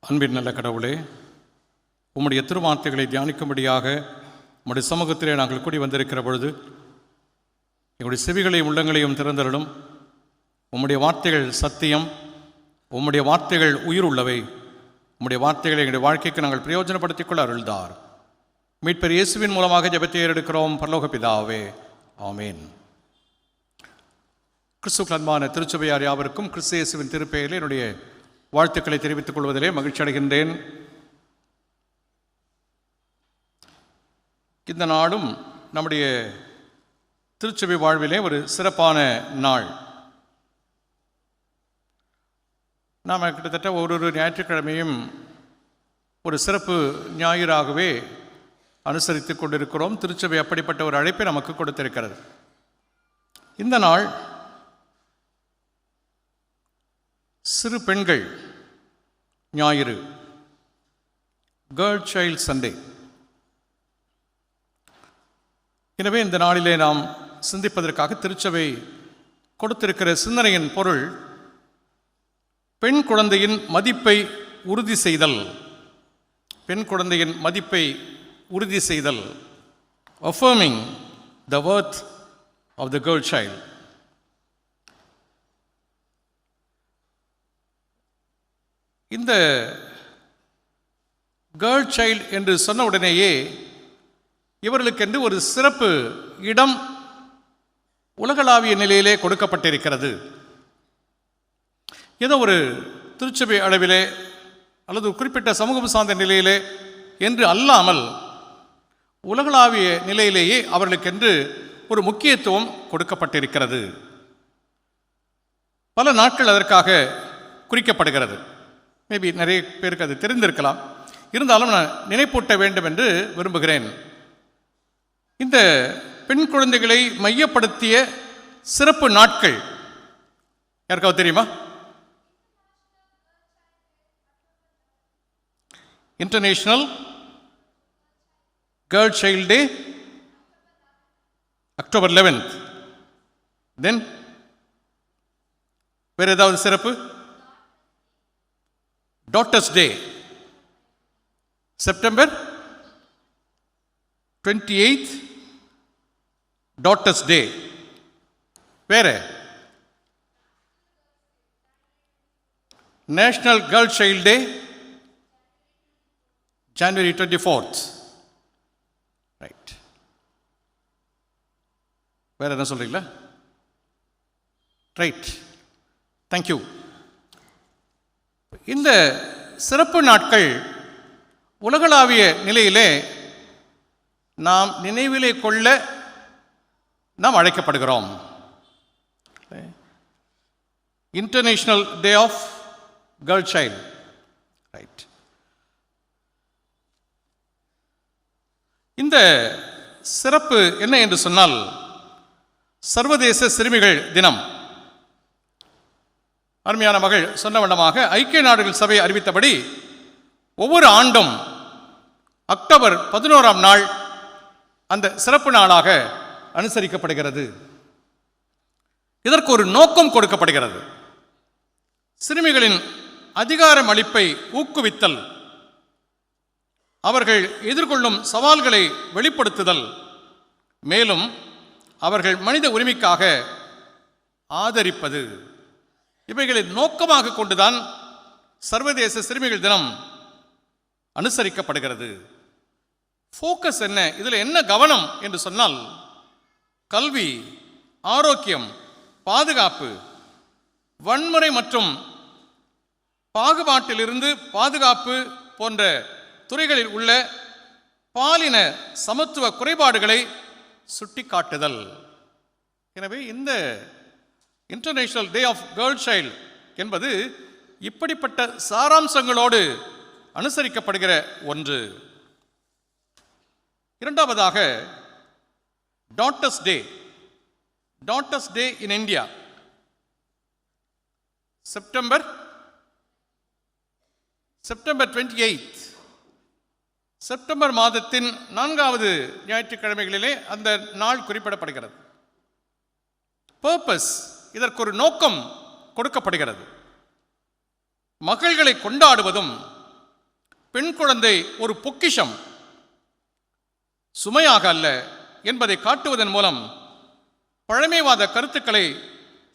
அன்பின் நல்ல கடவுளே, உம்முடைய திருவார்த்தைகளை தியானிக்கும்படியாக உம்முடைய சமூகத்திலே நாங்கள் கூடி வந்திருக்கிற பொழுது எங்களுடைய செவிகளையும் உள்ளங்களையும் திறந்தருளும். உம்முடைய வார்த்தைகள் சத்தியம், உம்முடைய வார்த்தைகள் உயிர் உள்ளவை. உம்முடைய வார்த்தைகளை எங்களுடைய வாழ்க்கைக்கு நாங்கள் பிரயோஜனப்படுத்திக் கொள்ள அருள்தார். மீட்பர் இயேசுவின் மூலமாக ஜெபத்தை ஏறெடுக்கிறோம் பரலோக பிதாவே, ஆமேன். கிறிஸ்துவுக்கு அன்பான திருச்சபையார் யாவருக்கும் கிறிஸ்து இயேசுவின் திருப்பெயரில் என்னுடைய வாழ்த்துக்களை தெரிவித்துக் கொள்வதிலே மகிழ்ச்சி அடைகின்றேன். இந்த நாளும் நம்முடைய திருச்சபை வாழ்விலே ஒரு சிறப்பான நாள். நாம் கிட்டத்தட்ட ஒரு ஞாயிற்றுக்கிழமையும் ஒரு சிறப்பு ஞாயிறாகவே அனுசரித்து கொண்டிருக்கிறோம். திருச்சபை அப்படிப்பட்ட ஒரு அழைப்பை நமக்கு கொடுத்திருக்கிறது. இந்த நாள் சிறு பெண்கள் ஞாயிறு, கேர்ள் சைல்ட் சண்டே. எனவே இந்த நாளிலே நாம் சிந்திப்பதற்காக திருச்சபை கொடுத்திருக்கிற சிந்தனையின் பொருள் பெண் குழந்தையின் மதிப்பை உறுதி செய்தல். பெண் குழந்தையின் மதிப்பை உறுதி செய்தல், affirming the worth of the girl child. இந்த கேர்ள் சைல்டு என்று சொன்ன உடனேயே இவர்களுக்கென்று ஒரு சிறப்பு இடம் உலகளாவிய நிலையிலே கொடுக்கப்பட்டிருக்கிறது. ஏதோ ஒரு திருச்சபை அளவிலே அல்லது குறிப்பிட்ட சமூகம் சார்ந்த நிலையிலே என்று அல்லாமல் உலகளாவிய நிலையிலேயே அவர்களுக்கென்று ஒரு முக்கியத்துவம் கொடுக்கப்பட்டிருக்கிறது. பல நாட்கள் அதற்காக குறிக்கப்படுகிறது. மேபி நிறைய பேருக்கு அது தெரிந்திருக்கலாம். இருந்தாலும் நான் நினைப்பூட்ட வேண்டும் என்று விரும்புகிறேன். இந்த பெண் குழந்தைகளை மையப்படுத்திய சிறப்பு நாட்கள் யாருக்காவது தெரியுமா? இன்டர்நேஷனல் கேர்ள் சைல்ட் டே October 11th. தென் வேறு ஏதாவது சிறப்பு? டாட்டர்ஸ் டே September 28th, டாட்டர்ஸ் டே. வேற நேஷனல் கேர்ள் சைல்ட் டே January 24th. ரைட். வேற என்ன சொல்றீங்களா? Right, thank you. இந்த சிறப்பு நாட்கள் உலகளாவிய நிலையிலே நாம் நினைவிலே கொள்ள நாம் அழைக்கப்படுகிறோம். International day of girl child. Right. இந்த சிறப்பு என்ன என்று சொன்னால் சர்வதேச சிறுமிகள் தினம். அருமையான மகள் சொன்ன வண்ணமாக ஐக்கிய நாடுகள் சபை அறிவித்தபடி ஒவ்வொரு ஆண்டும் அக்டோபர் 11ஆம் நாள் அந்த சிறப்பு நாளாக அனுசரிக்கப்படுகிறது. இதற்கு ஒரு நோக்கம் கொடுக்கப்படுகிறது. சிறுமிகளின் அதிகாரம் அளிப்பை ஊக்குவித்தல், அவர்கள் எதிர்கொள்ளும் சவால்களை வெளிப்படுத்துதல், மேலும் அவர்கள் மனித உரிமைக்காக ஆதரிப்பது, இவைகளை நோக்கமாக கொண்டுதான் சர்வதேச சிறுமிகள் தினம் அனுசரிக்கப்படுகிறது. ஃபோக்கஸ் என்ன, இதில் என்ன கவனம் என்று சொன்னால் கல்வி, ஆரோக்கியம், பாதுகாப்பு, வன்முறை மற்றும் பாகுபாட்டிலிருந்து பாதுகாப்பு போன்ற துறைகளில் உள்ள பாலின சமத்துவ குறைபாடுகளை சுட்டிக்காட்டுதல். எனவே இந்த international day of girl child என்பது இப்படிப்பட்ட சாராம்சங்களோடு அனுசரிக்கப்படுகிற ஒன்று. இரண்டாவதாக daughters day. Daughters day in India September 28. September மாதத்தின் 4வது ஞாயிற்றுக்கிழமைகளிலே அந்த நாள் குறிப்பிடப்படுகிறது. பர்பஸ், இதற்கு ஒரு நோக்கம் கொடுக்கப்படுகிறது. மகள்களை கொண்டாடுவதும் பெண் குழந்தை ஒரு பொக்கிஷம், சுமையாக அல்ல என்பதை காட்டுவதன் மூலம் பழமைவாத கருத்துக்களை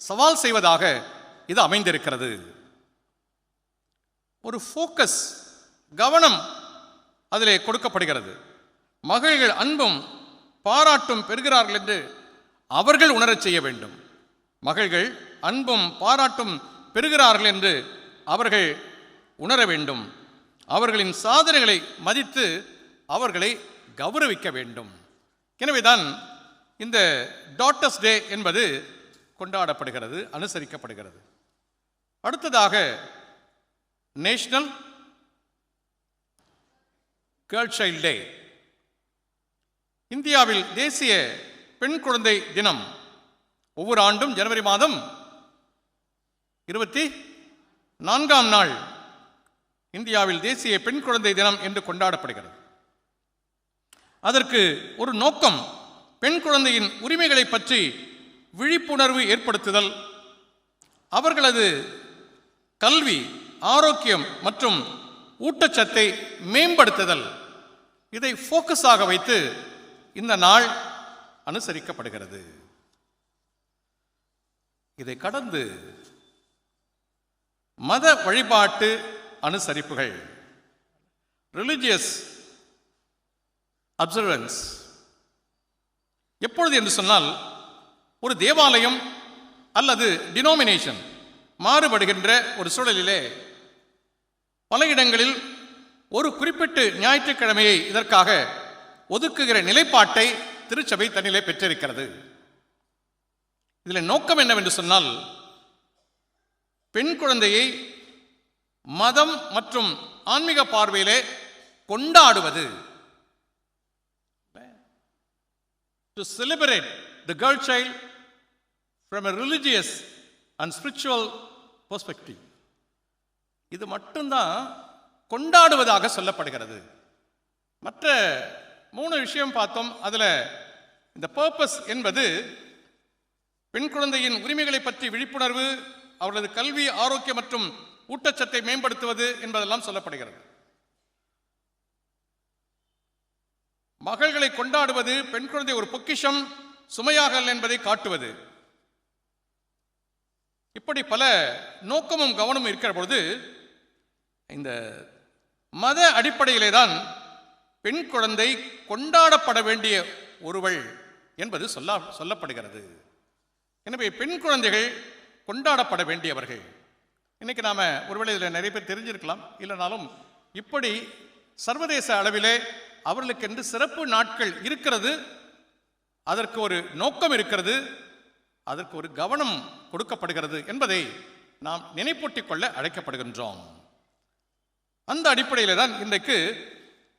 சவால் செய்வதாக இது அமைந்திருக்கிறது. ஒரு ஃபோக்கஸ், கவனம் அதிலே கொடுக்கப்படுகிறது. மகள்கள் அன்பும் பாராட்டும் பெறுகிறார்கள் என்று அவர்கள் உணரச் செய்ய வேண்டும். மகள்கள் அன்பும் பாராட்டும் பெறுகிறார்கள் என்று அவர்கள் உணர வேண்டும். அவர்களின் சாதனைகளை மதித்து அவர்களை கௌரவிக்க வேண்டும். எனவேதான் இந்த டாட்டர்ஸ் டே என்பது கொண்டாடப்படுகிறது, அனுசரிக்கப்படுகிறது. அடுத்ததாக நேஷனல் கேர்ள் சைல்ட் டே. இந்தியாவில் தேசிய பெண் குழந்தை தினம் ஒவ்வொரு ஆண்டும் ஜனவரி மாதம் 24ஆம் நாள் இந்தியாவில் தேசிய பெண் குழந்தை தினம் என்று கொண்டாடப்படுகிறது. அதற்கு ஒரு நோக்கம், பெண் குழந்தையின் உரிமைகளை பற்றி விழிப்புணர்வு ஏற்படுத்துதல், அவர்களது கல்வி, ஆரோக்கியம் மற்றும் ஊட்டச்சத்தை மேம்படுத்துதல். இதை ஃபோக்கஸாக வைத்து இந்த நாள் அனுசரிக்கப்படுகிறது. இதை கடந்து மத வழிபாட்டு அனுசரிப்புகள், ரிலிஜியஸ் அப்சர்வன்ஸ். எப்பொழுது என்று சொன்னால், ஒரு தேவாலயம் அல்லது டினோமினேஷன் மாறுபடுகின்ற ஒரு சூழலிலே பல இடங்களில் ஒரு குறிப்பிட்ட ஞாயிற்றுக்கிழமையை இதற்காக ஒதுக்குகிற நிலைப்பாட்டை திருச்சபை தன்னிலே பெற்றிருக்கிறது. இதில் நோக்கம் என்னவென்று சொன்னால், பெண் குழந்தையை மதம் மற்றும் ஆன்மீக பார்வையிலே கொண்டாடுவது. To celebrate the girl child from a religious and spiritual perspective. இது மட்டும்தான் கொண்டாடுவதாக சொல்லப்படுகிறது. மற்ற 3 விஷயம் பார்த்தோம். அதில் இந்த பர்பஸ் என்பது பெண் குழந்தையின் உரிமைகளை பற்றி விழிப்புணர்வு, அவர்களது கல்வி, ஆரோக்கியம் மற்றும் ஊட்டச்சத்தை மேம்படுத்துவது என்பதெல்லாம் சொல்லப்படுகிறது. மகள்களை கொண்டாடுவது, பெண் குழந்தை ஒரு பொக்கிஷம், சுமையாக அல்ல என்பதை காட்டுவது. இப்படி பல நோக்கமும் கவனமும் இருக்கிற பொழுது இந்த மத அடிப்படையிலே தான் பெண் குழந்தை கொண்டாடப்பட வேண்டிய ஒருவள் என்பது சொல்லப்படுகிறது. எனவே பெண் குழந்தைகள் கொண்டாடப்பட வேண்டியவர்கள். இன்னைக்கு நாம ஒருவேளை இதில் நிறைய பேர் தெரிஞ்சிருக்கலாம், இல்லைனாலும் இப்படி சர்வதேச அளவிலே அவர்களுக்கென்று சிறப்பு நாட்கள் இருக்கிறது. அதற்கு ஒரு நோக்கம் இருக்கிறது, அதற்கு ஒரு கவனம் கொடுக்கப்படுகிறது என்பதை நாம் நினைப்பூட்டிக் கொள்ள அழைக்கப்படுகின்றோம். அந்த அடிப்படையில் தான் இன்றைக்கு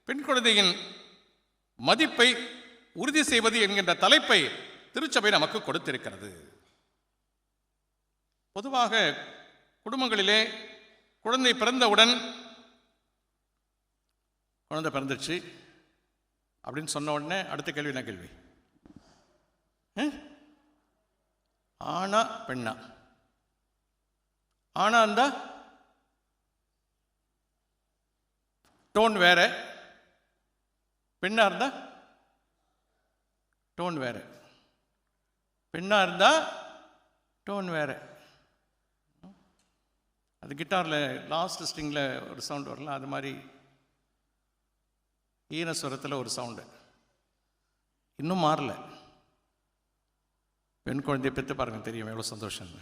பெண் குழந்தையின் மதிப்பை உறுதி செய்வது என்கின்ற தலைப்பை திருச்சபை நமக்கு கொடுத்திருக்கிறது. பொதுவாக குடும்பங்களிலே குழந்தை பிறந்தவுடன், குழந்தை பிறந்துச்சு அப்படின்னு சொன்ன உடனே அடுத்த கேள்வி என்ன கேள்வி? ஆனா பெண்ணா? ஆனா இருந்தா டோன் வேற, பெண்ணா இருந்தா டோன் வேற. பெண்ணா இருந்தா டோன் வேற. அது கிட்டாரில் லாஸ்ட் ஸ்ட்ரிங்கில் ஒரு சவுண்ட் வரல, அது மாதிரி ஈனஸ்வரத்தில் ஒரு சவுண்டு இன்னும் மாறல. பெண் குழந்தையை பெற்று பாருங்க, தெரியும் எவ்வளோ சந்தோஷம்.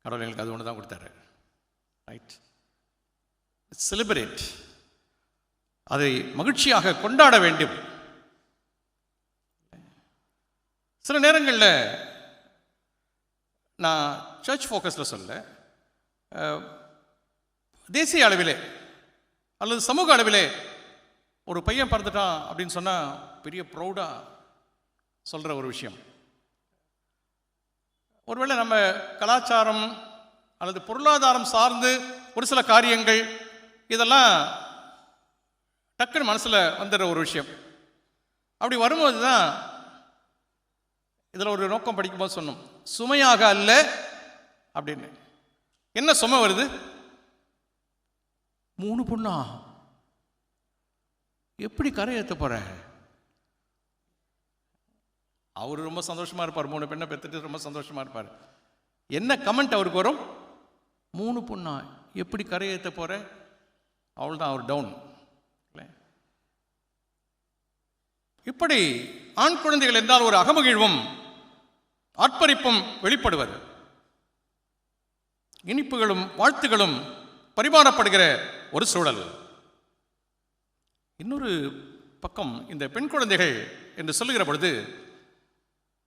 கடவுள் எங்களுக்கு அது ஒன்று தான் கொடுத்தாரு. ரைட், செலிப்ரேட், அதை மகிழ்ச்சியாக கொண்டாட வேண்டும். சில நேரங்களில் நான் சர்ச் ஃபோக்கஸில் சொல்ல, தேசிய அளவிலே அல்லது சமூக அளவிலே ஒரு பையன் பிறந்துட்டான் அப்படின்னு சொன்னால் பெரிய ப்ரௌடாக சொல்கிற ஒரு விஷயம். ஒருவேளை நம்ம கலாச்சாரம் அல்லது பொருளாதாரம் சார்ந்து ஒரு சில காரியங்கள் இதெல்லாம் டக்குன்னு மனசில் வந்துடுற ஒரு விஷயம். அப்படி வரும்போது தான் இதில் ஒரு நோக்கம் படிக்கும்போது சொன்னோம், சுமையாக அல்ல அப்படின்னு. என்ன சுமை வருது? 3 பொண்ணா? எப்படி கரையேற்ற போற? அவர் ரொம்ப சந்தோஷமா இருப்பார். 3 பெண்ணை பெற்றுட்டு ரொம்ப சந்தோஷமா இருப்பார். என்ன கமெண்ட் அவருக்கு வரும்? 3 பொண்ணா, எப்படி கரையேற்ற போற? அவள்தான், அவர் டவுன். இப்படி ஆண் குழந்தைகள் என்றால் ஒரு அகமகிழ்வும் ஆர்ப்பரிப்பும் வெளிப்படுவது, இனிப்புகளும் வாழ்த்துகளும் பரிமாறப்படுகிற ஒரு சூழல். இன்னொரு பக்கம் இந்த பெண் குழந்தைகள் என்று சொல்லுகிற பொழுது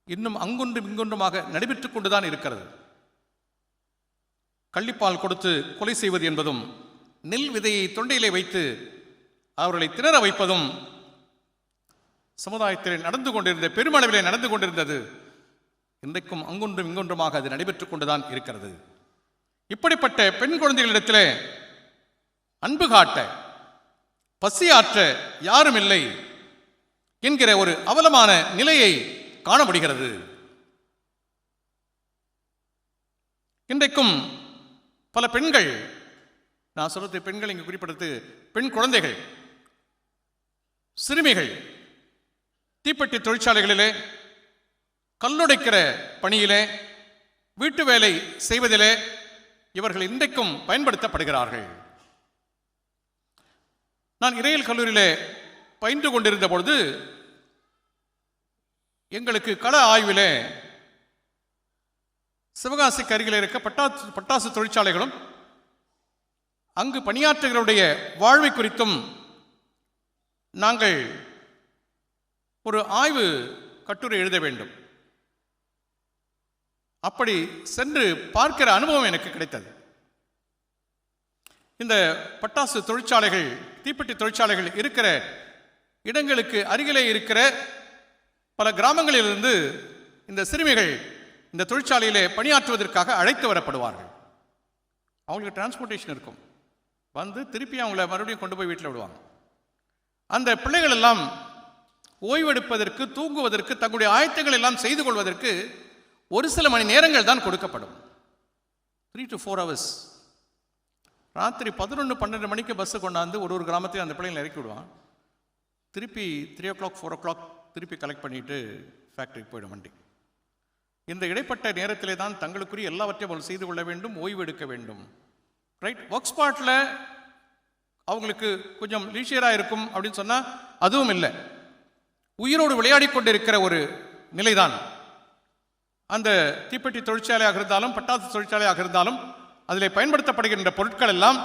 இன்னும் அங்கொன்றும் இங்கொன்றுமாக நடைபெற்றுக் கொண்டுதான் இருக்கிறது. கள்ளிப்பால் கொடுத்து கொலை செய்வது என்பதும், நெல் விதையை தொண்டையிலே வைத்து அவர்களை திணற வைப்பதும் சமுதாயத்தில் நடந்து கொண்டிருந்த, பெருமளவிலே நடந்து கொண்டிருந்தது. இன்றைக்கும் அங்கொன்றும் இங்கொன்றுமாக அது நடைபெற்றுக் கொண்டுதான் இருக்கிறது. இப்படிப்பட்ட பெண் குழந்தைகளிடத்தில் அன்பு காட்ட, பசியாற்ற யாரும் இல்லை என்கிற ஒரு அவலமான நிலையை காண முடிகிறது. இன்றைக்கும் பல பெண்கள், நான் சொல்றது பெண்கள் இங்கு குறிப்பிடுறது பெண் குழந்தைகள், சிறுமிகள் தீப்பெட்டி தொழிற்சாலைகளிலே, கல்லுடைக்கிற பணியிலே, வீட்டு வேலை செய்வதிலே இவர்கள் இன்றைக்கும் பயன்படுத்தப்படுகிறார்கள். நான் இறையியல் கல்லூரியிலே பயின்று கொண்டிருந்த பொழுது எங்களுக்கு கள ஆய்விலே சிவகாசிக்கு அருகில் இருக்க பட்டாசு தொழிற்சாலைகளும் அங்கு பணியாற்றுகளுடைய வாழ்வை குறித்தும் நாங்கள் ஒரு ஆய்வு கட்டுரை எழுத வேண்டும். அப்படி சென்று பார்க்கிற அனுபவம் எனக்கு கிடைத்தது. இந்த பட்டாசு தொழிற்சாலைகள், தீப்பெட்டி தொழிற்சாலைகள் இருக்கிற இடங்களுக்கு அருகிலே இருக்கிற பல கிராமங்களிலிருந்து இந்த சிறுமிகள் இந்த தொழிற்சாலையிலே பணியாற்றுவதற்காக அழைத்து வரப்படுவார்கள். அவங்களுக்கு டிரான்ஸ்போர்ட்டேஷன் இருக்கும், வந்து திருப்பி அவங்கள மறுபடியும் கொண்டு போய் வீட்டில் விடுவாங்க. அந்த பிள்ளைகள் எல்லாம் ஓய்வெடுப்பதற்கு, தூங்குவதற்கு, தங்களுடைய ஆயத்தங்கள் எல்லாம் செய்து கொள்வதற்கு ஒரு சில மணி நேரங்கள் தான் கொடுக்கப்படும். 3 to 4 hours. ராத்திரி 11-12 மணிக்கு பஸ்ஸு கொண்டாந்து ஒரு கிராமத்தையும் அந்த பிள்ளைங்களை இறக்கி விடுவான். திருப்பி 3 o'clock 4 o'clock திருப்பி கலெக்ட் பண்ணிட்டு ஃபேக்டரிக்கு போயிடும் வண்டி. இந்த இடைப்பட்ட நேரத்திலே தான் தங்களுக்குரிய எல்லாவற்றையும் அவர்கள் செய்து கொள்ள வேண்டும், ஓய்வு எடுக்க வேண்டும். ரைட், ஒர்க் ஸ்பாட்டில் அவங்களுக்கு கொஞ்சம் லீஷியராக இருக்கும் அப்படின்னு சொன்னால் அதுவும் இல்லை. உயிரோடு விளையாடி கொண்டிருக்கிற ஒரு நிலைதான். அந்த தீப்பெட்டி தொழிற்சாலையாக இருந்தாலும், பட்டாசு தொழிற்சாலையாக இருந்தாலும், அதில் பயன்படுத்தப்படுகின்ற பொருட்கள் எல்லாம்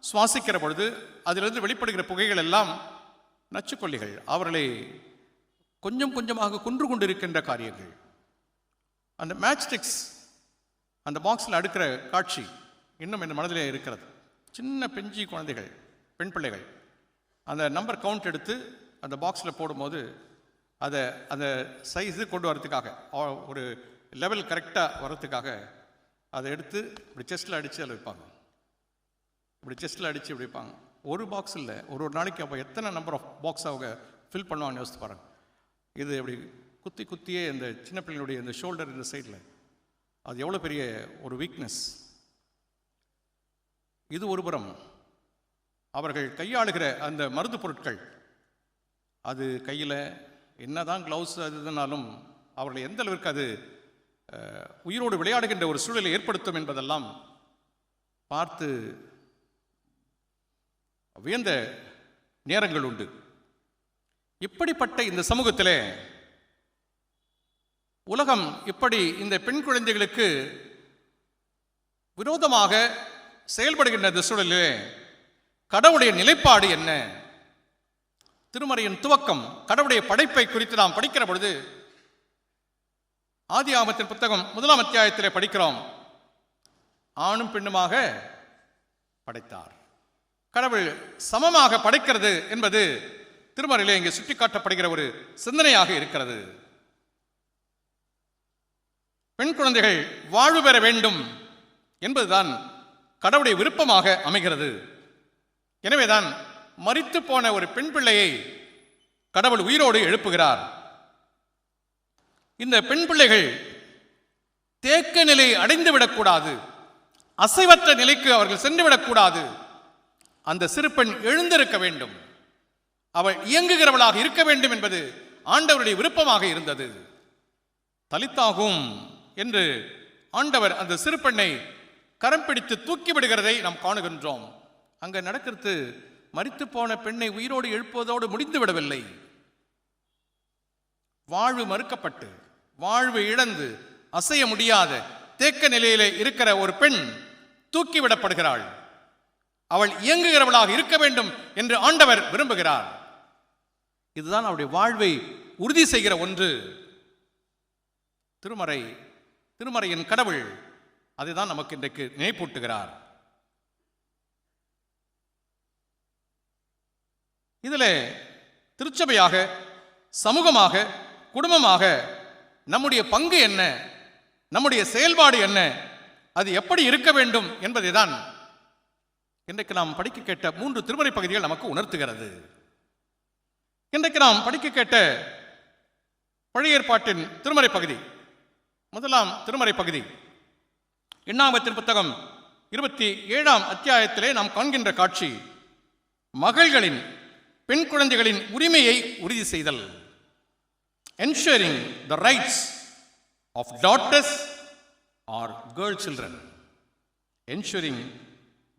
சுவாசிக்கிற பொழுது அதிலிருந்து வெளிப்படுகிற புகைகள் எல்லாம் நச்சுக்கொல்லிகள், அவர்களை கொஞ்சம் கொஞ்சமாக கொன்று கொண்டிருக்கின்ற காரியங்கள். அந்த மேட்ச்ஸ்டிக்ஸ் அந்த பாக்ஸில் அடுக்கிற காட்சி இன்னும் என் மனதிலே இருக்கிறது. சின்ன பெஞ்சி குழந்தைகள், பெண் பிள்ளைகள் அந்த நம்பர் கவுண்ட் எடுத்து அந்த பாக்ஸில் போடும்போது அதை அந்த சைஸு கொண்டு வரதுக்காக, ஒரு லெவல் கரெக்டாக வரத்துக்காக அதை எடுத்து இப்படி செஸ்ட்டில் அடித்து அதில் வைப்பாங்க. இப்படி செஸ்ட்டில் அடித்து இப்படி வைப்பாங்க. ஒரு பாக்ஸ் இல்லை, ஒரு நாளைக்கு அப்போ எத்தனை நம்பர் ஆஃப் பாக்ஸ் அவங்க ஃபில் பண்ணுவாங்கன்னு யோசித்து பாருங்க. இது அப்படி குத்தி குத்தியே இந்த சின்ன பிள்ளைகளுடைய இந்த ஷோல்டர் இந்த சைடில், அது எவ்வளோ பெரிய ஒரு வீக்னஸ். இது ஒரு புறம். அவர்கள் கையாளுகிற அந்த மருந்து பொருட்கள், அது கையில் என்னதான் க்ளவுஸ் அது இதுனாலும் அவர்களை எந்த அளவிற்கு அது உயிரோடு விளையாடுகின்ற ஒரு சூழலை ஏற்படுத்தும் என்பதெல்லாம் பார்த்து வியந்த நேரங்கள் உண்டு. இப்படிப்பட்ட இந்த சமூகத்திலே உலகம் இப்படி இந்த பெண் குழந்தைகளுக்கு விரோதமாக செயல்படுகின்ற இந்த சூழலிலே கடவுளுடைய நிலைப்பாடு என்ன? திருமறையின் துவக்கம், கடவுளுடைய படைப்பை குறித்து நாம் படிக்கிற பொழுது ஆதியாகமத்தின் புத்தகம் 1ஆம் அத்தியாயத்திலே படிக்கிறோம். ஆணும் பெண்ணுமாக படைத்தார். கடவுள் சமமாக படைக்கிறது என்பது திருமறையிலே இங்கே சுட்டிக்காட்டப்படுகிற ஒரு சிந்தனையாக இருக்கிறது. பெண் குழந்தைகள் வாழ்வு பெற வேண்டும் என்பதுதான் கடவுளுடைய விருப்பமாக அமைகிறது. எனவேதான் மரித்து போன ஒரு பெண் பிள்ளையை கடவுள் உயிரோடு எழுப்புகிறார். இந்த பெண் பிள்ளைகள் தேக்க நிலை அடைந்து விடக்கூடாது, அசைவற்ற நிலைக்கு அவர்கள் சென்று விடக்கூடாது. அந்த சிறு பெண் எழுந்திருக்க வேண்டும், அவள் இயங்குகிறவளாக இருக்க வேண்டும் என்பது ஆண்டவருடைய விருப்பமாக இருந்தது. தலித்தாகும் என்று ஆண்டவர் அந்த சிறு பெண்ணை கரம் பிடித்து தூக்கி விடுகிறதை நாம் காணுகின்றோம். அங்க நடக்கிறது மரித்து போன பெண்ணை உயிரோடு எழுப்புவதோடு முடிந்து விடவில்லை. வாழ்வு மறுக்கப்பட்டு வாழ்வு இழந்து அசைய முடியாத தேக்க நிலையிலே இருக்கிற ஒரு பெண் தூக்கிவிடப்படுகிறாள். அவள் இயங்குகிறவளாக இருக்க வேண்டும் என்று ஆண்டவர் விரும்புகிறார். இதுதான் அவருடைய வாழ்வை உறுதி செய்கிற ஒன்று. திருமறையின் கடவுள் அதைதான் நமக்கு இன்றைக்கு நினைப்பூட்டுகிறார். இதில் திருச்சபையாக, சமூகமாக, குடும்பமாக நம்முடைய பங்கு என்ன, நம்முடைய செயல்பாடு என்ன, அது எப்படி இருக்க வேண்டும் என்பதை தான் இன்றைக்கு நாம் படிக்க கேட்ட 3 திருமறை பகுதிகள் நமக்கு உணர்த்துகிறது. இன்றைக்கு நாம் படிக்க கேட்ட பழைய ஏற்பாட்டின் திருமறை பகுதி, முதலாம் திருமறை பகுதி, எண்ணாகமத்தின் புத்தகம் 27ஆம் அத்தியாயத்திலே நாம் காண்கின்ற காட்சி மகள்களின், பெண் குழந்தைகளின் உரிமையை உறுதி செய்தல். ensuring the rights of daughters or girl children. ensuring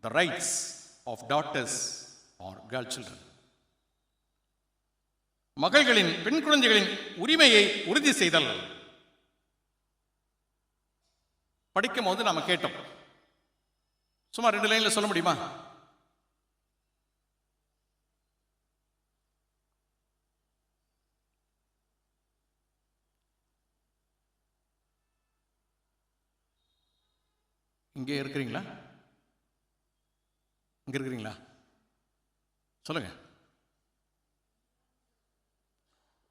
the rights of daughters or girl children. மகள்களின், பெண் குழந்தைகளின் உரிமையை உறுதி செய்தல். படிக்கும் போது நாம கேட்டோம். சும்மா 2 லைன்ல சொல்ல முடியுமா? இங்கே இருக்கிறீங்களா? இங்க இருக்கிறீங்களா? சொல்லுங்க.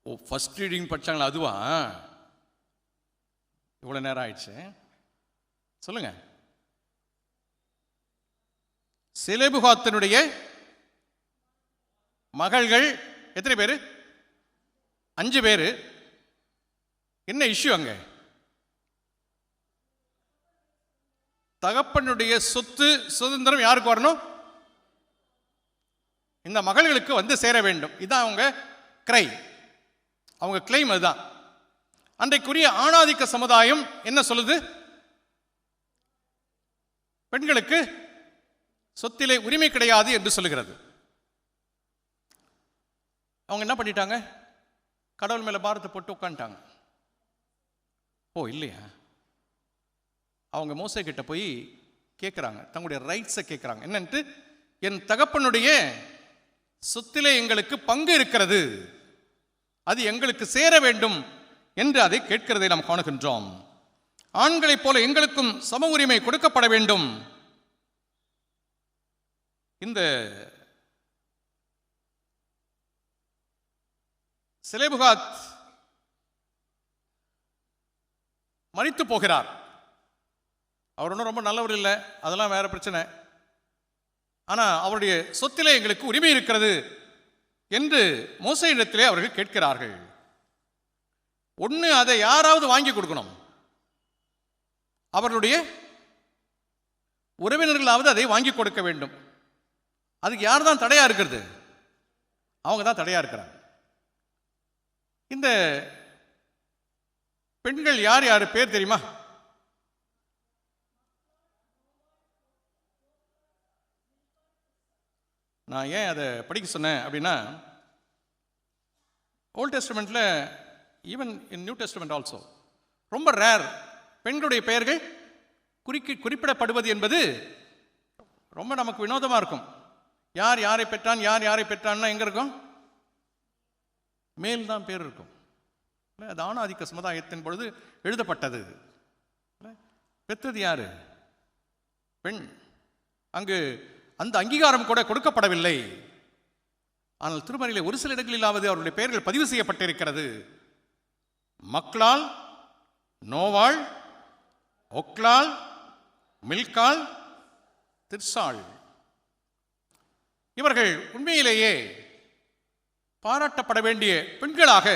ஓ, ஃபர்ஸ்ட் ரீடிங் படிச்சாங்களா? அதுவா? இவ்வளவு நேரம் ஆயிடுச்சு. சொல்லுங்க. செலேபுகாத்தினுடைய மகள்கள் எத்தனை பேரு? 5 பேரு. என்ன இஷ்யூ அங்க? தகப்பனுடைய சொத்து சுதந்திரம் யாருக்கு வரணும்? இந்த மகள்களுக்கு வந்து சேர வேண்டும். இதான் அவங்க கிரை, அவங்க கிளைம். அதுதான் அன்றைக்குரிய ஆணாதிக்க சமுதாயம் என்ன சொல்லுது? பெண்களுக்கு சொத்திலே உரிமை கிடையாது என்று சொல்லுகிறது. அவங்க என்ன பண்ணிட்டாங்க? கடவுள் மேல பாரத்தை போட்டு உட்காந்துட்டாங்க. ஓ இல்லையா? அவங்க மோசே கிட்ட போய் கேட்குறாங்க, தங்களுடைய ரைட்ஸை கேட்குறாங்க. என்னன்ட்டு, என் தகப்பனுடைய சொத்திலே எங்களுக்கு பங்கு இருக்கிறது, அது எங்களுக்கு சேர வேண்டும் என்று அதை கேட்கிறதை நாம் காணுகின்றோம். ஆண்களைப் போல எங்களுக்கும் சம உரிமை கொடுக்கப்பட வேண்டும். இந்த செலேபுகாத் மரித்து போகிறார். அவர் ஒன்றும் ரொம்ப நல்லவர் இல்லை, அதெல்லாம் வேற பிரச்சனை. ஆனால் அவருடைய சொத்திலே எங்களுக்கு உரிமை இருக்கிறது என்று மோசேயிடத்திலே அவர்கள் கேட்கிறார்கள். ஒன்று, அதை யாராவது வாங்கி கொடுக்கணும். அவர்களுடைய உறவினர்களாவது அதை வாங்கி கொடுக்க வேண்டும். அதுக்கு யார் தான் தடையா இருக்கிறது? அவங்க தான் தடையா இருக்கிறாங்க. இந்த பெண்கள் யார் யார் பேர் தெரியுமா? நான் ஏன் அதை படிக்க சொன்னேன் அப்படின்னா, ஓல்ட் டெஸ்டமெண்ட்ல, even in new testament also, ரொம்ப ரேர் பெண்களுடைய பெயர்கள் குறிப்பிடப்படுவது என்பது ரொம்ப நமக்கு வினோதமாக இருக்கும். யார் யாரை பெற்றான், யார் யாரை பெற்றான்னா எங்க இருக்கும்? மேல் தான் பேர் இருக்கும். அது ஆணாதிக்க சமுதாயத்தின் பொழுது எழுதப்பட்டது. பெற்றது யாரு? பெண். அங்கு அந்த அங்கீகாரம் கூட கொடுக்கப்படவில்லை. ஆனால் திருமறையிலே ஒரு சில இடங்களிலாவது அவருடைய பெயர்கள் பதிவு செய்யப்பட்டிருக்கிறது. மக்லால், நோவாள், ஒக்லால், மில்கால், திர்சாள். இவர்கள் உண்மையிலேயே பாராட்டப்பட வேண்டிய பெண்களாக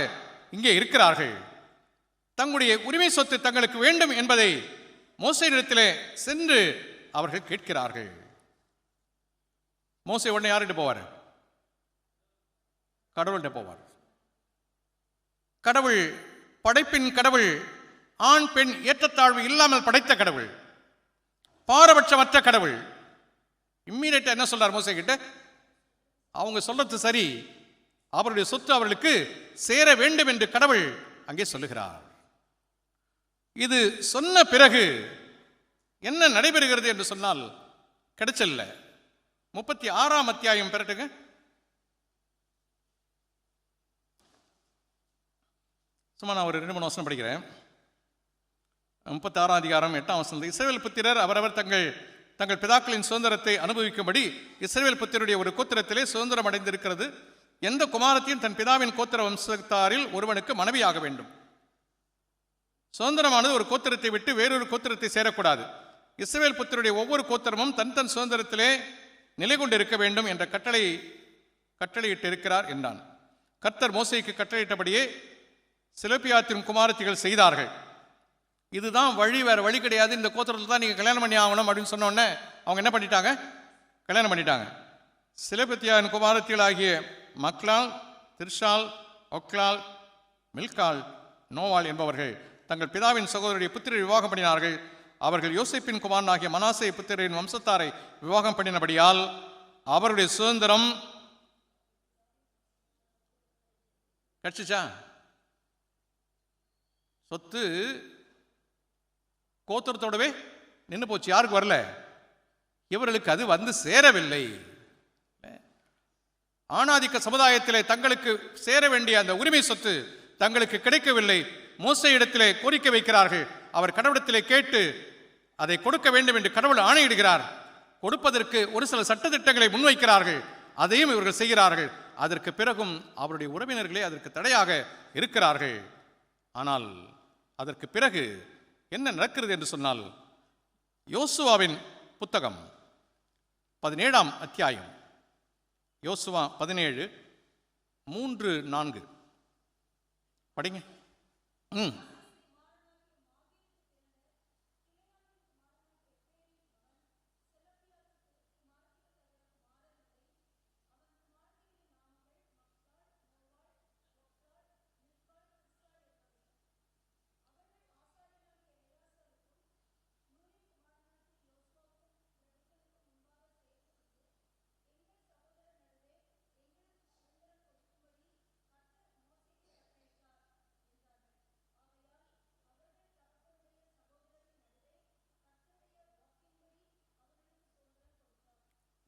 இங்கே இருக்கிறார்கள். தங்களுடைய உரிமை சொத்து தங்களுக்கு வேண்டும் என்பதை மோசேயிடத்திலே சென்று அவர்கள் கேட்கிறார்கள். மோசே உடனே யார்கிட்ட போவார்? கடவுள்கிட்ட போவார். கடவுள் படைப்பின் கடவுள், ஆண் பெண் ஏற்றத்தாழ்வு இல்லாமல் படைத்த கடவுள், பாரபட்சமற்ற கடவுள். இம்மீடியட்டா என்ன சொல்றார் மோசே கிட்ட? அவங்க சொல்றது சரி, அவருடைய சொத்து அவர்களுக்கு சேர வேண்டும் என்று கடவுள் அங்கே சொல்லுகிறார். இது சொன்ன பிறகு என்ன நடைபெறுகிறது என்று சொன்னால், கிடைச்சல்ல 36ஆம் அத்தியாயம் பெறட்டுங்க. சும்மா நான் ஒரு 2-3 வசனம் படிக்கிறேன். 36ஆம் அதிகாரம் 8ஆம் வசனம். இஸ்ரவேல் புத்திரர் அவரவர் தங்கள் பிதாக்களின் சுதந்திரத்தை அனுபவிக்கும்படி இஸ்ரவேல் புத்திரருடைய ஒரு கோத்திரத்திலே சுதந்திரம் அடைந்திருக்கிறது. எந்த குமாரத்தையும் தன் பிதாவின் கோத்திர வம்சத்தாரில் ஒருவனுக்கு மனைவியாக வேண்டும். சுதந்திரமானது ஒரு கோத்திரத்தை விட்டு வேறொரு கோத்திரத்தை சேரக்கூடாது. இஸ்ரவேல் புத்திரருடைய ஒவ்வொரு கோத்திரமும் தன் சுதந்திரத்திலே நிலை கொண்டு இருக்க வேண்டும் என்ற கட்டளையிட்டு இருக்கிறார் என்றான். கர்த்தர் மோசேக்கு கட்டளையிட்டபடியே செலொப்பியாத்தின் குமாரத்திகள் செய்தார்கள். இதுதான் வழி, வேற வழி கிடையாது, இந்த கோத்திரத்தில் தான் நீங்கள் கல்யாணம் பண்ணி ஆகணும் அப்படின்னு சொன்ன உடனே அவங்க என்ன பண்ணிட்டாங்க? கல்யாணம் பண்ணிட்டாங்க. செலொப்பியாத்தின் குமாரத்திகள் ஆகிய மக்லால், திர்ஷால், ஒக்லால், மில்கால், நோவால் என்பவர்கள் தங்கள் பிதாவின் சகோதரருடைய புத்திரரை விவாகம் பண்ணினார்கள். அவர்கள் யோசேப்பின் குமாரனாகிய மனாசே புத்திரரின் வம்சத்தாரை விவாகம் பண்ணினபடியால் அவருடைய சுதந்திரம் கிடைச்சிச்சா? சொத்து கோத்திரத்தோடவே நின்று போச்சு. யாருக்கு வரல? இவர்களுக்கு அது வந்து சேரவில்லை. ஆணாதிக்க சமுதாயத்திலே தங்களுக்கு சேர வேண்டிய அந்த உரிமை சொத்து தங்களுக்கு கிடைக்கவில்லை. மோசே இடத்திலே கோரிக்கை வைக்கிறார்கள். அவர் கடவுளத்திலே கேட்டு அதை கொடுக்க வேண்டும் என்று கடவுள் ஆணையிடுகிறார். கொடுப்பதற்கு ஒரு சில சட்டத்திட்டங்களை முன்வைக்கிறார்கள். அதையும் இவர்கள் செய்கிறார்கள். அதற்கு பிறகும் அவருடைய உறவினர்களே அதற்கு தடையாக இருக்கிறார்கள். ஆனால் அதற்கு பிறகு என்ன நடக்கிறது என்று சொன்னால், யோசுவாவின் புத்தகம் 17ஆம் அத்தியாயம், யோசுவா 17:3-4 படிங்க.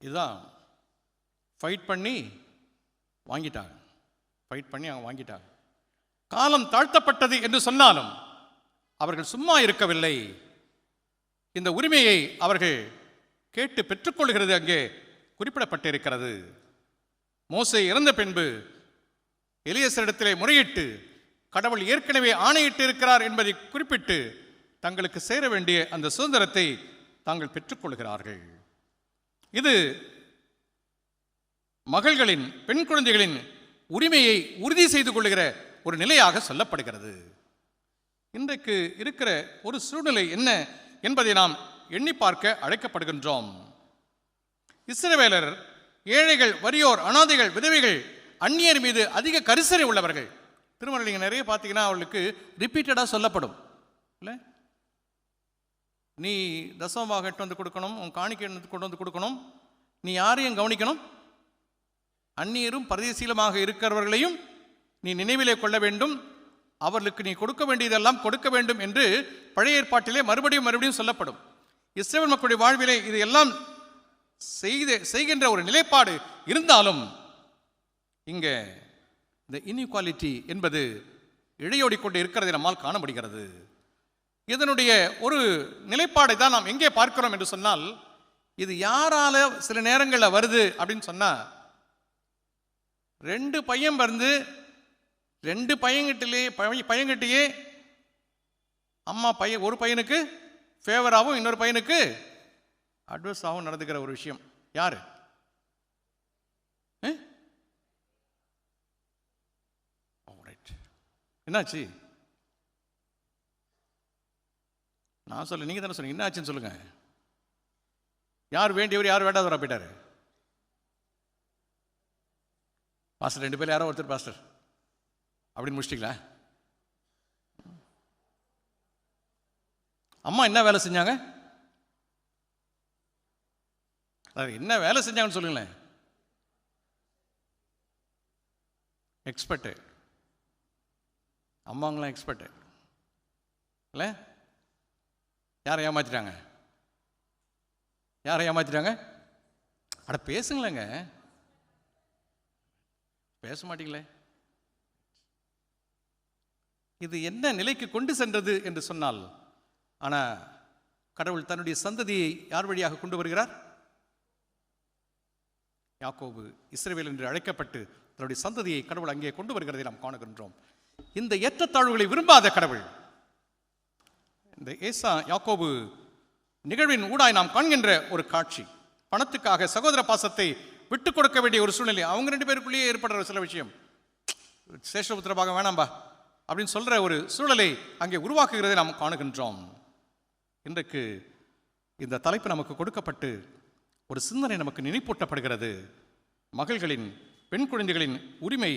இதுதான் ஃபைட் பண்ணி வாங்கிட்டாங்க. அவங்க வாங்கிட்டாங்க. காலம் தாழ்த்தப்பட்டது என்று சொன்னாலும் அவர்கள் சும்மா இருக்கவில்லை. இந்த உரிமையை அவர்கள் கேட்டு பெற்றுக்கொள்கிறது அங்கே குறிப்பிடப்பட்டிருக்கிறது. மோசே இறந்த பின்பு எலியேசரிடத்திலே முறையிட்டு கடவுள் ஏற்கனவே ஆணையிட்டு இருக்கிறார் என்பதை குறிப்பிட்டு தங்களுக்கு சேர வேண்டிய அந்த சுதந்திரத்தை தாங்கள் பெற்றுக்கொள்கிறார்கள். இது மகள்களின், பெண் குழந்தைகளின் உரிமையை உறுதி செய்து கொள்ளுகிற ஒரு நிலையாக சொல்லப்படுகிறது. இன்றைக்கு இருக்கிற ஒரு சூழ்நிலை என்ன என்பதை நாம் எண்ணி பார்க்க அழைக்கப்படுகின்றோம். இஸ்ரவேலர் ஏழைகள், வறியோர், அனாதைகள், விதவைகள், அந்நியர் மீது அதிக கரிசனை உள்ளவர்கள். திருமணம் நீங்கள் நிறைய பார்த்தீங்கன்னா அவர்களுக்கு ரிப்பீட்டடாக சொல்லப்படும் இல்லை, நீ தசமமாக எட்டு வந்து கொடுக்கணும், உன் காணிக்கை கொண்டு வந்து கொடுக்கணும், நீ யாரையும் கவனிக்கணும், அந்நியரும் பரதேசீலமாக இருக்கிறவர்களையும் நீ நினைவிலே கொள்ள வேண்டும், அவர்களுக்கு நீ கொடுக்க வேண்டியதெல்லாம் கொடுக்க வேண்டும் என்று பழைய ஏற்பாட்டிலே மறுபடியும் சொல்லப்படும். இஸ்ரவேல் மக்களுடைய வாழ்விலே இது எல்லாம் செய்கின்ற ஒரு நிலைப்பாடு இருந்தாலும் இங்கே இந்த இன்இக்வாலிட்டி என்பது இழையோடி கொண்டு இருக்கிறதை நம்மால் காண முடிகிறது. இதனுடைய ஒரு நிலைப்பாடை தான் நாம் எங்கே பார்க்கிறோம் என்று சொன்னால், இது யாரால சில நேரங்களில் வருது அப்படின்னு சொன்னா, 2 பையன் வந்து 2 பையன்கிட்டயே அம்மா பையன் ஒரு பையனுக்கு ஃபேவராகவும் இன்னொரு பையனுக்கு அட்வர்ஸாகவும் நடந்துக்கிற ஒரு விஷயம். யாரு? என்னாச்சு? நான் சொல்ல, நீங்க தானே சொன்னீங்க, என்ன ஆச்சுன்னு சொல்லுங்க. யார் வேண்டியவர் யார் வேண்டாதவரா போயிட்டாரு? பாஸ்டர் 2 பேர் யாரோ ஒருத்தர் பாஸ்டர் அப்படின்னு முடிச்சிட்டிங்களா? அம்மா என்ன வேலை செஞ்சாங்க? என்ன வேலை செஞ்சாங்கன்னு சொல்லுங்களேன். எக்ஸ்பர்ட்டு. அம்மாங்களாம் எக்ஸ்பர்ட்டு இல்லை? யாரை ஏமாத்திட்டாங்க? யாரை ஏமாத்திட்டாங்க? அட பேசுங்களேங்க. பேச மாட்டீங்களே. இது என்ன நிலைக்கு கொண்டு சென்றது என்று சொன்னால், ஆனால் கடவுள் தன்னுடைய சந்ததியை யார் வழியாக கொண்டு வருகிறார்? யாக்கோபு, இஸ்ரவேல் என்று அழைக்கப்பட்டு தன்னுடைய சந்ததியை கடவுள் அங்கே கொண்டு வருகிறதை நாம் காணுகின்றோம். இந்த ஏற்றத்தாழ்வுகளை விரும்பாத கடவுள் இந்த ஏசா யாக்கோபு நிகழ்வின் ஊடாய் நாம் காண்கின்ற ஒரு காட்சி. பணத்துக்காக சகோதர பாசத்தை விட்டுக் கொடுக்க வேண்டிய ஒரு சூழ்நிலை. அவங்க 2 பேருக்குள்ளேயே ஏற்படுற சில விஷயம், சேஷபுத்திரபாக வேணாம்பா அப்படின்னு சொல்ற ஒரு சூழலை அங்கே உருவாக்குகிறதை நாம் காணுகின்றோம். இன்றைக்கு இந்த தலைப்பு நமக்கு கொடுக்கப்பட்டு ஒரு சிந்தனை நமக்கு நினைப்பூட்டப்படுகிறது. மகள்களின், பெண் குழந்தைகளின் உரிமை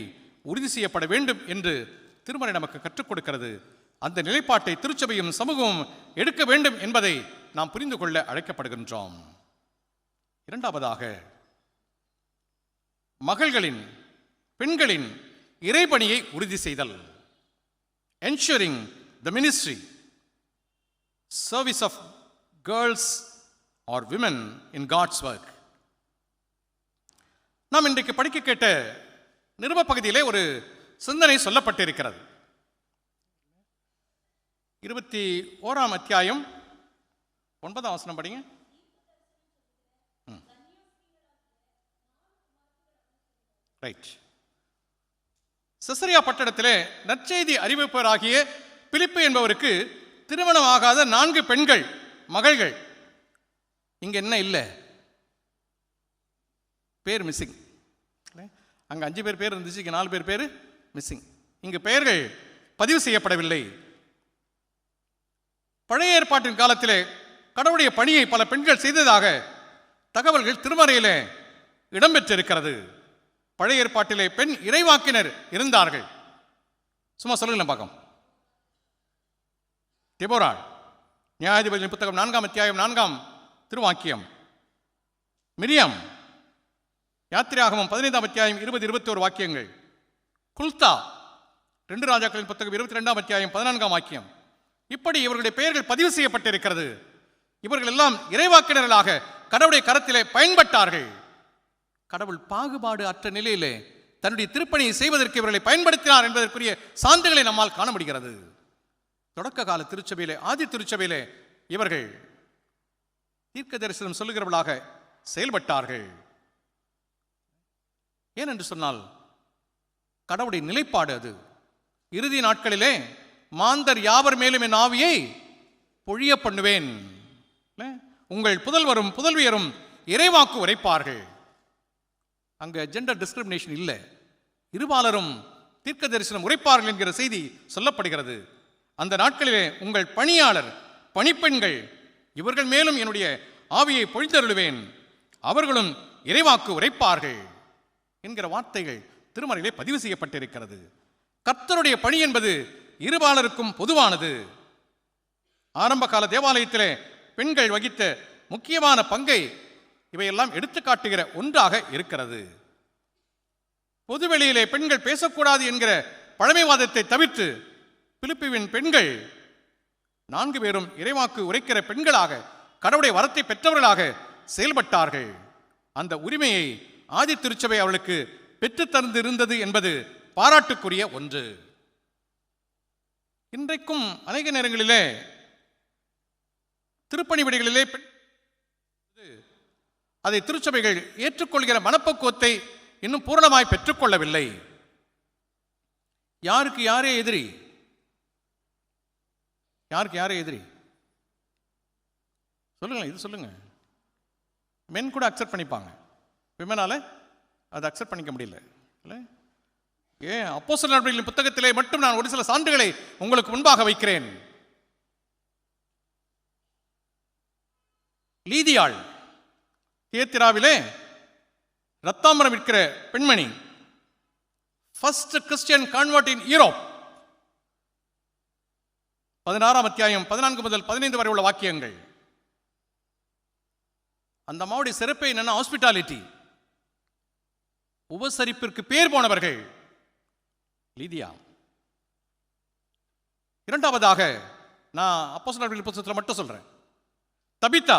உறுதி செய்யப்பட வேண்டும் என்று திருமறை நமக்கு கற்றுக் கொடுக்கிறது. அந்த நிலைப்பாட்டை திருச்சபையும் சமூகமும் எடுக்க வேண்டும் என்பதை நாம் புரிந்து கொள்ள அழைக்கப்படுகின்றோம். இரண்டாவதாக, மகள்களின், பெண்களின் இறைபணியை உறுதி செய்தல். ensuring the ministry service of girls or women in God's work. நாம் இன்றைக்கு படிக்க கேட்ட நிருப பகுதியிலே ஒரு சிந்தனை சொல்லப்பட்டிருக்கிறது. 21ஆம் அத்தியாயம் 9ஆம் வசனம் படிங்க. ரைட். செசரியா பட்டணத்திலே நற்செய்தி அறிவிப்பவராகிய பிலிப்பு என்பவருக்கு திருமணமாகாத 4 பெண்கள் மகள்கள். இங்க என்ன இல்லை? பேர் மிஸ்ஸிங். அங்க 5 பேர் இருந்துச்சு, இங்க 4 பேர் மிஸ்ஸிங். இங்கு பெயர்கள் பதிவு செய்யப்படவில்லை. பழைய ஏற்பாட்டின் காலத்திலே கடவுளுடைய பணியை பல பெண்கள் செய்ததாக தகவல்கள் திருமறையிலே இடம்பெற்றிருக்கிறது. பழைய ஏற்பாட்டிலே பெண் இறைவாக்கினர் இருந்தார்கள். சும்மா சொல்லுங்களேன் பார்க்கலாம். தெபோராள், நியாயாதிபதிகளின் புத்தகம் 4ஆம் அத்தியாயம் 4ஆம் திருவாக்கியம். மிரியாம், யாத்திராகமம் 15ஆம் அத்தியாயம் 20-21 வாக்கியங்கள். குல்தா, 2 ராஜாக்களின் புத்தகம் 22ஆம் அத்தியாயம் 14ஆம் வாக்கியம். இப்படி இவர்களுடைய பெயர்கள் பதிவு செய்யப்பட்டிருக்கிறது. இவர்கள் எல்லாம் இறைவாக்கினர்களாக கடவுளுடைய கரத்திலே பயன்பட்டார்கள். கடவுள் பாகுபாடு அற்ற நிலையிலே தன்னுடைய திருப்பணியை செய்வதற்கு இவர்களை பயன்படுத்தினார் என்பதற்குரிய சான்றுகளை நம்மால் காண முடிகிறது. தொடக்க கால திருச்சபையிலே, ஆதி திருச்சபையிலே இவர்கள் தீர்க்க தரிசனம் சொல்லுகிறவர்களாக செயல்பட்டார்கள். ஏனென்று சொன்னால் கடவுளுடைய நிலைப்பாடு அது. இறுதி நாட்களிலே மாந்தர் யாவர் மேலும் என் ஆவியை பொழிய பண்ணுவேன், உங்கள் புதல்வரும் புதல்வியரும் இறைவாக்கு உரைப்பார்கள். அங்க ஜெண்டர் டிஸ்கிரிமினேஷன் இல்லை. இருபாலரும் தீர்க்க தரிசனம் உரைப்பார்கள் என்கிற செய்தி சொல்லப்படுகிறது. அந்த நாட்களிலே உங்கள் பணியாளர், பணிப்பெண்கள் இவர்கள் மேலும் என்னுடைய ஆவியை பொழிந்தருளுவேன், அவர்களும் இறைவாக்கு உரைப்பார்கள் என்கிற வார்த்தைகள் திருமறையிலே பதிவு செய்யப்பட்டிருக்கிறது. கர்த்தருடைய பணி என்பது இருபாலருக்கும் பொதுவானது. ஆரம்ப கால தேவாலயத்திலே பெண்கள் வகித்த முக்கியமான பங்கை இவையெல்லாம் எடுத்துக்காட்டுகிற ஒன்றாக இருக்கிறது. பொதுவெளியிலே பெண்கள் பேசக்கூடாது என்கிற பழமைவாதத்தை தவிர்த்து பிலிப்புவின் பெண்கள் 4 பேரும் இறைவாக்கு உரைக்கிற பெண்களாக கடவுளுடைய வரத்தை பெற்றவர்களாக செயல்பட்டார்கள். அந்த உரிமையை ஆதி திருச்சபை அவளுக்கு பெற்றுத் தந்திருந்தது என்பது பாராட்டுக்குரிய ஒன்று. இன்றைக்கும் அநேக நேரங்களிலே திருப்பணி விடைகளிலே அதை திருச்சபைகள் ஏற்றுக்கொள்கிற மனப்பக்குவத்தை இன்னும் பூரணமாய் பெற்றுக்கொள்ளவில்லை. யாருக்கு யாரே எதிரி? யாருக்கு யாரே எதிரி சொல்லுங்க, இது சொல்லுங்க. மென் கூட அக்செப்ட் பண்ணிப்பாங்க, விமனால அதை அக்செப்ட் பண்ணிக்க முடியல. அப்போஸ்தலர் நடவடிக்கைகளின் புத்தகத்திலே மட்டும் நான் ஒரு சில சான்றுகளை உங்களுக்கு முன்பாக வைக்கிறேன். லீதியாள், தியத்திராவிலே ரத்தாம்பரம் விற்கிற பெண்மணி, first Christian convert in Europe. 16ஆம் அத்தியாயம் 14 முதல் 15 வரை உள்ள வாக்கியங்கள். அந்த அம்மாவுடைய சிறப்பை என்னன்னா ஹாஸ்பிட்டாலிட்டி, உபசரிப்பிற்கு பேர் போனவர்கள். லீதியா. இரண்டாவதாக நான் அப்போஸ்தலர்கள் புத்தகத்தில் மட்டும் சொல்றேன். தபித்தா,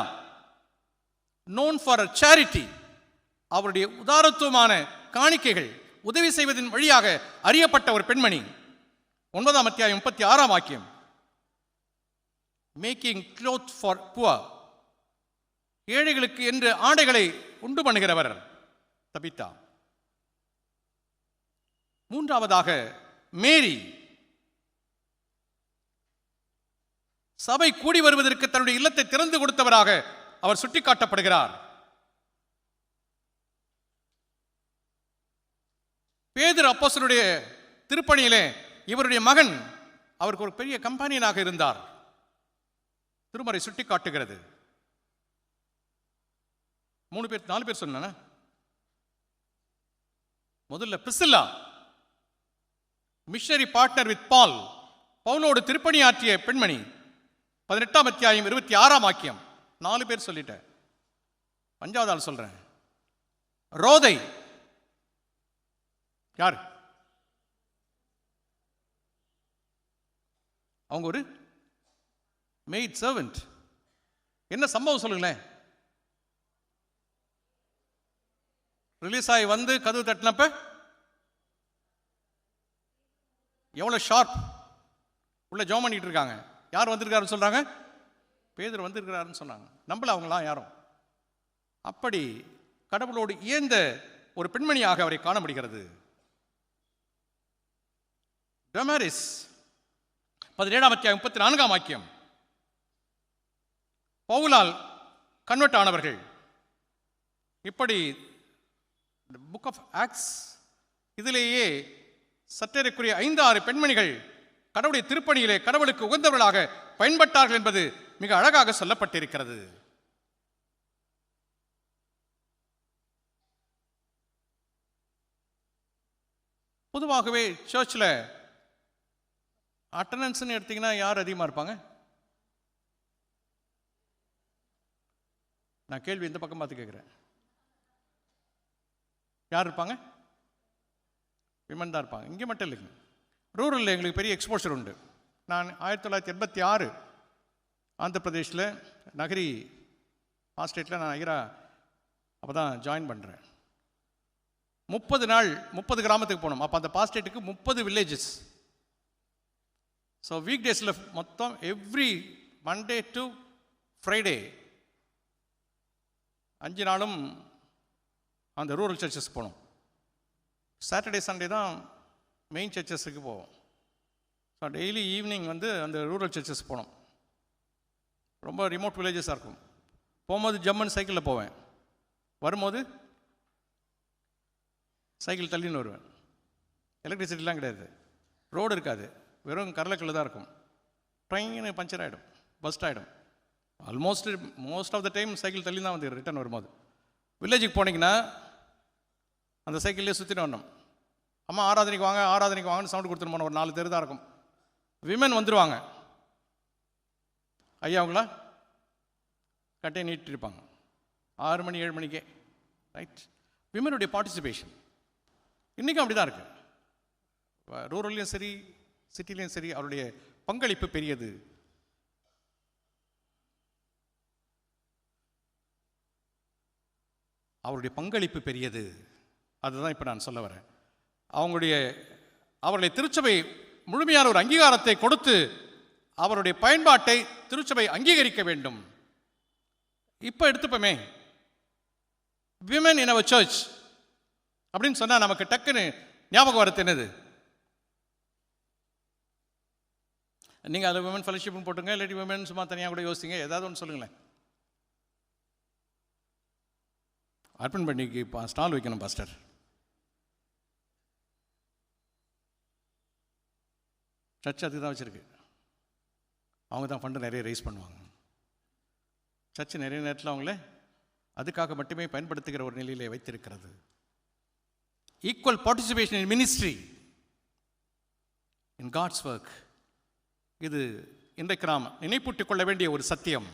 known for charity, அவருடைய உதாரத்துவமான காணிக்கைகள், உதவி செய்வதன் வழியாக அறியப்பட்ட ஒரு பெண்மணி. 9ஆம் அத்தியாயம் 36ஆம் வாக்கியம். மேக்கிங் cloth for poor, ஏழைகளுக்கு என்று ஆடைகளை உண்டு பண்ணுகிறவர் தபித்தா. மூன்றாவதாக மேரி, சபை கூடி வருவதற்கு தன்னுடைய இல்லத்தை திறந்து கொடுத்தவராக அவர் சுட்டிக்காட்டப்படுகிறார். பேதுரு அப்போஸ்தலனுடைய திருப்பணியிலே இவருடைய மகன் அவருக்கு ஒரு பெரிய கம்பெனியனாக இருந்தார். திருமறை சுட்டிக்காட்டுகிறது. 4 பேர் சொன்ன. முதல்ல பிரிசில்லா, மிஷனரி பார்ட்னர் வித் பால், பவுலோடு திருப்பணியாற்றிய பெண்மணி. 18ஆம் அத்தியாயம் 26ஆம் வாக்கியம். 4 பேர் சொல்லிட்டேன். 5வது ஆள் சொல்றேன். ரோதை யார்? அவங்க ஒரு மெய்ட் சர்வெண்ட். என்ன சம்பவம் சொல்லுங்களேன். ரிலீஸ் ஆகி வந்து கதவு தட்டினப்ப எவ்வளவு ஷார்ப் உள்ள ஜெபம் பண்ணிட்டு இருக்காங்க. யார் வந்திருக்காருன்னு சொல்றாங்க? பேதுரு வந்திருக்கிறாருன்னு சொன்னாங்க. நம்பல அவங்களாம் யாரும். அப்படி கடவுளோடு இயந்த ஒரு பெண்மணியாக அவரை காண முடிகிறது. டமாரிஸ், 17ஆம் அத்தியாயம் 34ஆம் வாக்கியம். பவுலால் கன்வெர்ட் ஆனவர்கள். இப்படி புக் ஆஃப் ஆக்ட்ஸ் இதிலேயே சற்றேறக்குரிய 5-6 பெண்மணிகள் கடவுளுடைய திருப்பணியிலே கடவுளுக்கு உகந்தவர்களாக பயன்பட்டார்கள் என்பது மிக அழகாக சொல்லப்பட்டிருக்கிறது. பொதுவாகவே சர்ச்சில் அட்டண்டன்ஸ்ன்னு எடுத்தீங்கன்னா யார் அதிகமாக இருப்பாங்க? நான் கேள்வி இந்த பக்கம் பார்த்து கேட்குறேன். யார் இருப்பாங்க? விமன் தான் இருப்பாங்க. இங்கே மட்டும் இல்லைங்க, ரூரலில் எங்களுக்கு பெரிய எக்ஸ்போஷர் உண்டு. நான் 1986 ஆந்திர பிரதேஷில் நகரி பாஸ்டேட்டில் நான் ஐரா அப்போ தான் ஜாயின் பண்ணுறேன். 30 நாள் 30 கிராமத்துக்கு போனோம். அப்போ அந்த பாஸ்டேட்டுக்கு 30 வில்லேஜஸ். ஸோ வீக் டேஸில் மொத்தம் எவ்ரி மண்டே டு ஃப்ரைடே 5 நாளும் அந்த ரூரல் சர்ச்சஸ் போனோம். சாட்டர்டே சண்டே தான் மெயின் சர்ச்சஸுக்கு போவோம். ஸோ டெய்லி ஈவினிங் வந்து அந்த ரூரல் சர்ச்சஸ் போனோம். ரொம்ப ரிமோட் வில்லேஜஸாக இருக்கும். போகும்போது ஜம்மன் சைக்கிளில் போவேன், வரும்போது சைக்கிள் தள்ளின்னு வருவேன். எலக்ட்ரிசிட்டிலாம் கிடையாது, ரோடு இருக்காது, வெறும் கரலக்கல்ல தான் இருக்கும். ட்ரெயின் பஞ்சர் ஆகிடும், பஸ்ட் ஆகிடும். Most of the time cycle தள்ளி தான் வந்து ரிட்டர்ன் வரும்போது. வில்லேஜுக்கு போனீங்கன்னா அந்த சைக்கிள்லேயே சுற்றிட்டு வரணும். அம்மா ஆராதனைக்கு வாங்க ஆராதனைக்கு வாங்கன்னு சவுண்டு கொடுத்துட்டு போனோம். ஒரு 4 தெரு தான் இருக்கும். விமன் வந்துடுவாங்க. ஐயா அவங்களா கட்டையை நீட்டு இருப்பாங்க 6 மணி 7 மணிக்கே. ரைட். விமனுடைய பார்ட்டிசிபேஷன் இன்றைக்கும் அப்படி தான் இருக்குது. ரூரல்லையும் சரி சிட்டிலையும் சரி அவருடைய பங்களிப்பு பெரியது. அவருடைய பங்களிப்பு பெரியது. அதுதான் இப்போ நான் சொல்ல வரேன். அவருடைய திருச்சபை முழுமையான ஒரு அங்கீகாரத்தை கொடுத்து அவருடைய பயன்பாட்டை திருச்சபை அங்கீகரிக்க வேண்டும். இப்போ எடுத்துப்போமே, விமன் இன் அவர் சர்ச் அப்படின்னு சொன்னால் நமக்கு டக்குன்னு ஞாபகம் வரது என்னது? நீங்கள் அதில் விமன் ஃபெலோஷிப்னு போட்டுங்க, இல்லாட்டி விமன் சும்மா தனியாக கூட யோசிங்க, ஏதாவது ஒன்று சொல்லுங்களேன். அர்ப்பன் பண்ணிக்கு ஸ்டால் வைக்கணும் பாஸ்டர். சர்ச் அதுக்கு தான் வச்சுருக்கு. அவங்க தான் ஃபண்டு நிறைய ரைஸ் பண்ணுவாங்க. சர்ச் நிறைய நேரத்தில் அவங்கள அதுக்காக மட்டுமே பயன்படுத்துகிற ஒரு நிலையிலே வைத்திருக்கிறது. Equal participation in ministry. God's work. இது இன்றைக்கு நாம் நினைப்பூட்டிக் கொள்ள வேண்டிய ஒரு சத்தியம்.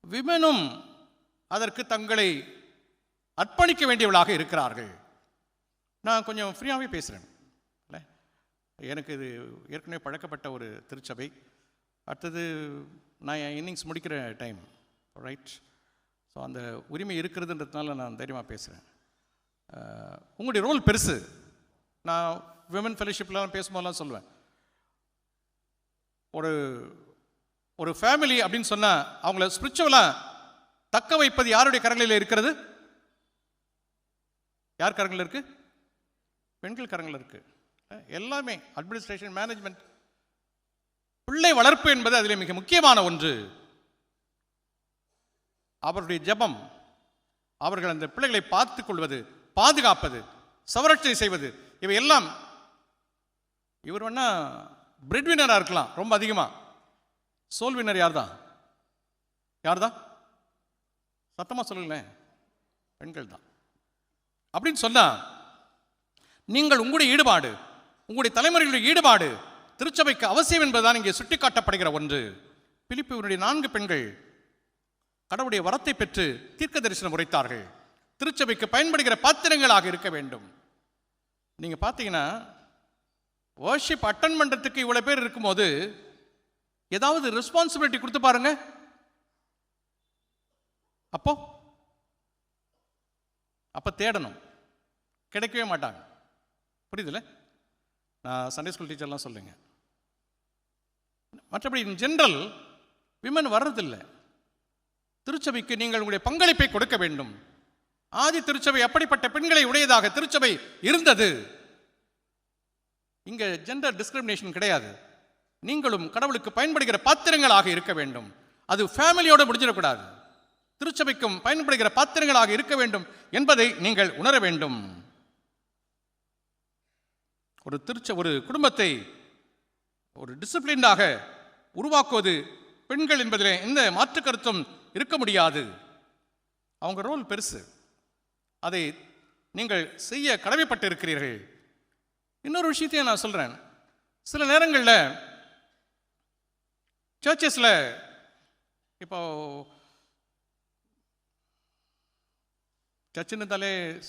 விமனும் அதற்கு தங்களை அர்ப்பணிக்க வேண்டியவர்களாக இருக்கிறார்கள். நான் கொஞ்சம் ஃப்ரீயாகவே பேசுகிறேன். இல்லை, எனக்கு இது ஏற்கனவே பழக்கப்பட்ட ஒரு திருச்சபை. அடுத்தது நான் என் இன்னிங்ஸ் முடிக்கிற டைம், ரைட்? ஸோ அந்த உரிமை இருக்கிறதுன்றதுனால நான் தைரியமாக பேசுகிறேன். உங்களுடைய ரோல் பெருசு. நான் விமன் ஃபெலோஷிப்லாம் பேசும்போதெல்லாம் சொல்லுவேன், ஒரு ஒரு ஃபேமிலி அப்படின்னு சொன்னால் அவங்கள ஸ்பிரிச்சுவலாக தக்க வைப்பது யாருடைய கரங்களில் இருக்கிறது? யார் கரங்களில் இருக்கு? பெண்கள் கரங்களில் இருக்கு. எல்லாமே அட்மினிஸ்ட்ரேஷன், மேனேஜ்மெண்ட், பிள்ளை வளர்ப்பு என்பது அதில் மிக முக்கியமான ஒன்று. அவருடைய ஜெபம், அவர்கள் அந்த பிள்ளைகளை பார்த்துக் கொள்வது, பாதுகாப்பது, சவரட்சணை செய்வது, இவை எல்லாம். இவர் வேணா பிரெட் வின்னராக இருக்கலாம், ரொம்ப அதிகமாக. சோல் வின்னர் யார் தான்? யார் தான்? சத்தமாக சொல்லுங்களேன். பெண்கள் தான். அப்படின்னு சொன்னா நீங்கள் உங்களுடைய ஈடுபாடு, உங்களுடைய தலைமுறைகளுடைய ஈடுபாடு திருச்சபைக்கு அவசியம் என்பதுதான் இங்கே சுட்டிக்காட்டப்படுகிற ஒன்று. பிலிப்பியருடைய 4 பெண்கள் கடவுளுடைய வரத்தை பெற்று தீர்க்க தரிசனம் உரைத்தார்கள். திருச்சபைக்கு பயன்படுகிற பாத்திரங்களாக இருக்க வேண்டும். நீங்க பார்த்தீங்கன்னா வர்ஷிப் அட்டன் பண்றதுக்கு இவ்வளவு பேர் இருக்கும்போது ஏதாவது ரெஸ்பான்சிபிலிட்டி கொடுத்து பாருங்க. அப்போ தேடணும், கிடைக்கவே மாட்டாங்க. புரியுதுல்ல? நான் சண்டே ஸ்கூல் டீச்சர்லாம் சொல்லுங்க. மற்றபடி இன் ஜெனரல் விமன் வர்றதில்லை. திருச்சபைக்கு நீங்கள் உங்களுடைய பங்களிப்பை கொடுக்க வேண்டும். ஆதி திருச்சபை அப்படிப்பட்ட பெண்களை உடையதாக திருச்சபை இருந்தது. இங்க ஜெண்டர் டிஸ்கிரிமினேஷன் கிடையாது. நீங்களும் கடவுளுக்கு பயன்படுகிற பாத்திரங்களாக இருக்க வேண்டும். அது ஃபேமிலியோட முடிஞ்சிடக்கூடாது. திருச்சபைக்கும் பயன்படுகிற பாத்திரங்களாக இருக்க வேண்டும் என்பதை நீங்கள் உணர வேண்டும். ஒரு குடும்பத்தை ஒரு டிசிப்ளினாக உருவாக்குவது பெண்கள் என்பதில் எந்த மாற்று கருத்தும் இருக்க முடியாது. அவங்க ரோல் பெருசு. அதை நீங்கள் செய்ய கடமைப்பட்டு இருக்கிறீர்கள். இன்னொரு விஷயத்தையும் நான் சொல்றேன். சில நேரங்களில் சர்ச்சஸ்ல இப்போ சர்ச்சுன்னு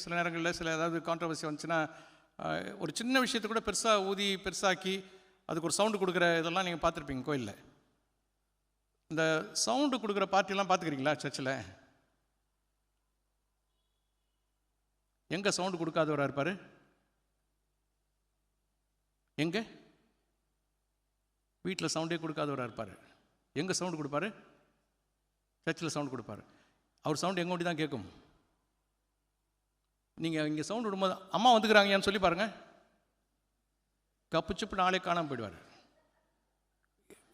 சில நேரங்களில் சில ஏதாவது கான்ட்ரவர்சி வந்துச்சுன்னா ஒரு சின்ன விஷயத்தை கூட பெருசாக ஊதி பெருசாக்கி அதுக்கு ஒரு சவுண்டு கொடுக்குற இதெல்லாம் நீங்கள் பார்த்துருப்பீங்க கோயிலில். இந்த சவுண்டு கொடுக்குற பார்ட்டிலாம் பார்த்துக்கிறீங்களா? சர்ச்சில் எங்கே சவுண்டு கொடுக்காதவராக இருப்பார்? எங்கே? வீட்டில் சவுண்டே கொடுக்காதவராக இருப்பார். எங்கே சவுண்டு கொடுப்பாரு? சர்ச்சில் சவுண்டு கொடுப்பாரு. அவர் சவுண்டு எங்கே ஒட்டி தான் கேட்கும். நீங்கள் இங்கே சவுண்டு விடும்போது அம்மா வந்துக்கிறாங்கன்னு சொல்லி பாருங்கள், கப்பு சுப்பு நாளே காணாமல் போயிடுவார்.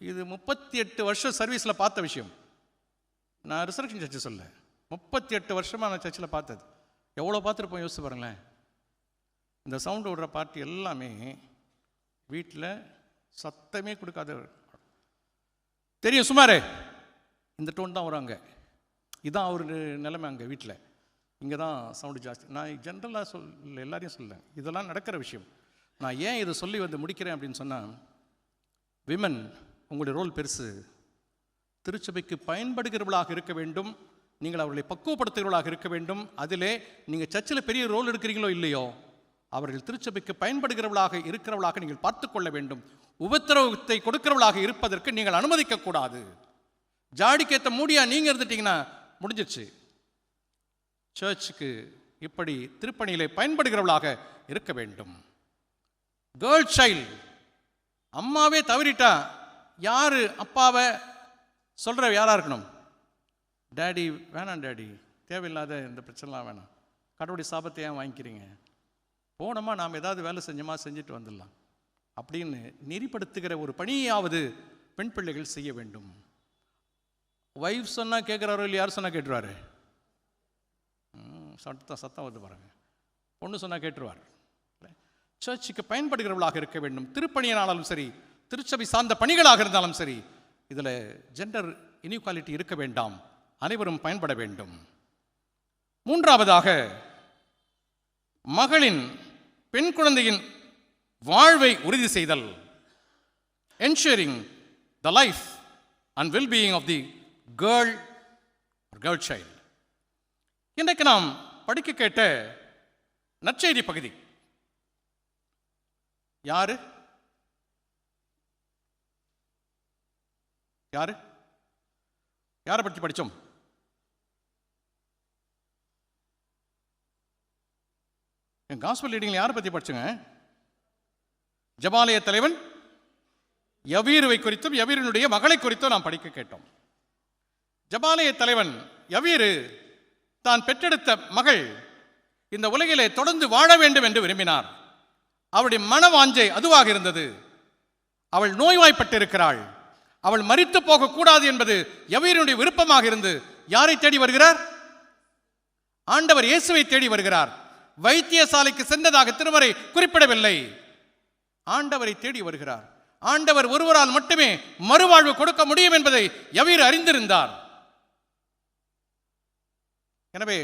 இது 38 வருஷம் சர்வீஸில் பார்த்த விஷயம். நான் ரிசர்வேஷன் சர்ச்சு சொல்ல, 38 வருஷமாக நான் சர்ச்சில் பார்த்தது. எவ்வளோ பார்த்துருப்போம் யோசிச்சு பாருங்களேன். இந்த சவுண்டு விடுற பார்ட்டி எல்லாமே வீட்டில் சத்தமே கொடுக்காத தெரியும். சுமாரே இந்த டோன் தான் வரும். அங்கே இதுதான் அவர் நிலைமை. அங்கே வீட்டில் இங்கே தான் சவுண்டு ஜாஸ்தி. நான் ஜென்ரலாக எல்லாரையும் சொல்லேன், இதெல்லாம் நடக்கிற விஷயம். நான் ஏன் இதை சொல்லி முடிக்கிறேன் அப்படின்னு சொன்னால், விமன் உங்களுடைய ரோல் பெருசு. திருச்சபைக்கு பயன்படுகிறவர்களாக இருக்க வேண்டும். நீங்கள் அவர்களை பக்குவப்படுத்துகிறவர்களாக இருக்க வேண்டும். அதிலே நீங்கள் சர்ச்சில் பெரிய ரோல் எடுக்கிறீங்களோ இல்லையோ, அவர்கள் திருச்சபைக்கு பயன்படுகிறவர்களாக இருக்கிறவர்களாக நீங்கள் பார்த்து கொள்ள வேண்டும். உபத்திரவத்தை கொடுக்கிறவர்களாக இருப்பதற்கு நீங்கள் அனுமதிக்கக்கூடாது. ஜாடிக்கேற்ற மூடியா நீங்கள் இருந்துட்டீங்கன்னா முடிஞ்சிச்சு. சர்ச்சுக்கு இப்படி திருப்பணியிலே பயன்படுகிறவர்களாக இருக்க வேண்டும். கேர்ள் சைல்டு அம்மாவே தவறிட்டா யாரு அப்பாவை சொல்ற யாரா இருக்கணும்? டேடி வேணாம், டேடி தேவையில்லாத இந்த பிரச்சனைலாம் வேணாம், கடவுளுடைய சாபத்தை ஏன் வாங்கிக்கிறீங்க, போனோமா நாம் ஏதாவது வேலை செஞ்சோமா செஞ்சுட்டு வந்துடலாம் அப்படின்னு நெறிப்படுத்துகிற ஒரு பணியாவது பெண் பிள்ளைகள் செய்ய வேண்டும். வைஃப் சொன்னால் கேட்குறாரோ இல்லை, யார் சொன்னால் கேட்டுருவாரு? சத்தம் வந்து பாருங்க. பொண்ணு சொன்னால் கேட்டுருவார். சர்ச்சுக்கு பயன்படுகிறவர்களாக இருக்க வேண்டும். திருப்பணியினாலும் சரி, திருச்சபை சார்ந்த பணிகளாக இருந்தாலும் சரி, இதில் ஜெண்டர் இன்இக்வாலிட்டி இருக்க வேண்டாம். அனைவரும் பயன்பட வேண்டும். மூன்றாவதாக, மகளின் பெண் குழந்தையின் வாழ்வை உறுதி செய்தல், ensuring the life and well-being of the girl or girl child. இன்றைக்கு நாம் படிக்க கேட்ட நற்செய்தி பகுதி யாரு யாரு யாரை பற்றி படித்தோம்? என் காஸ்பல் ரீடிங்ல யாரை பற்றி படிச்சுங்க? ஜெபாலய தலைவன் யவீருவை குறித்தும் யவீரனுடைய மகளை குறித்தும் நாம் படிக்க கேட்டோம். ஜெபாலய தலைவன் யவீரு தான் பெற்றெடுத்த மகள் இந்த உலகிலே தொடர்ந்து வாழ வேண்டும் என்று விரும்பினார். அவளுடைய மனவாஞ்சை அதுவாக இருந்தது. அவள் நோய்வாய்ப்பட்டிருக்கிறாள். அவள் மரித்து போகக்கூடாது என்பது யவீரனுடைய விருப்பமாக இருந்து யாரை தேடி வருகிறார்? ஆண்டவர் இயேசுவை தேடி வருகிறார். வைத்தியசாலைக்கு சென்றதாக திருமறை குறிப்பிடவில்லை. ஆண்டவரை தேடி வருகிறார். ஆண்டவர் ஒருவரால் மட்டுமே மறுவாழ்வு கொடுக்க முடியும் என்பதை யவீர் அறிந்திருந்தார். எனவே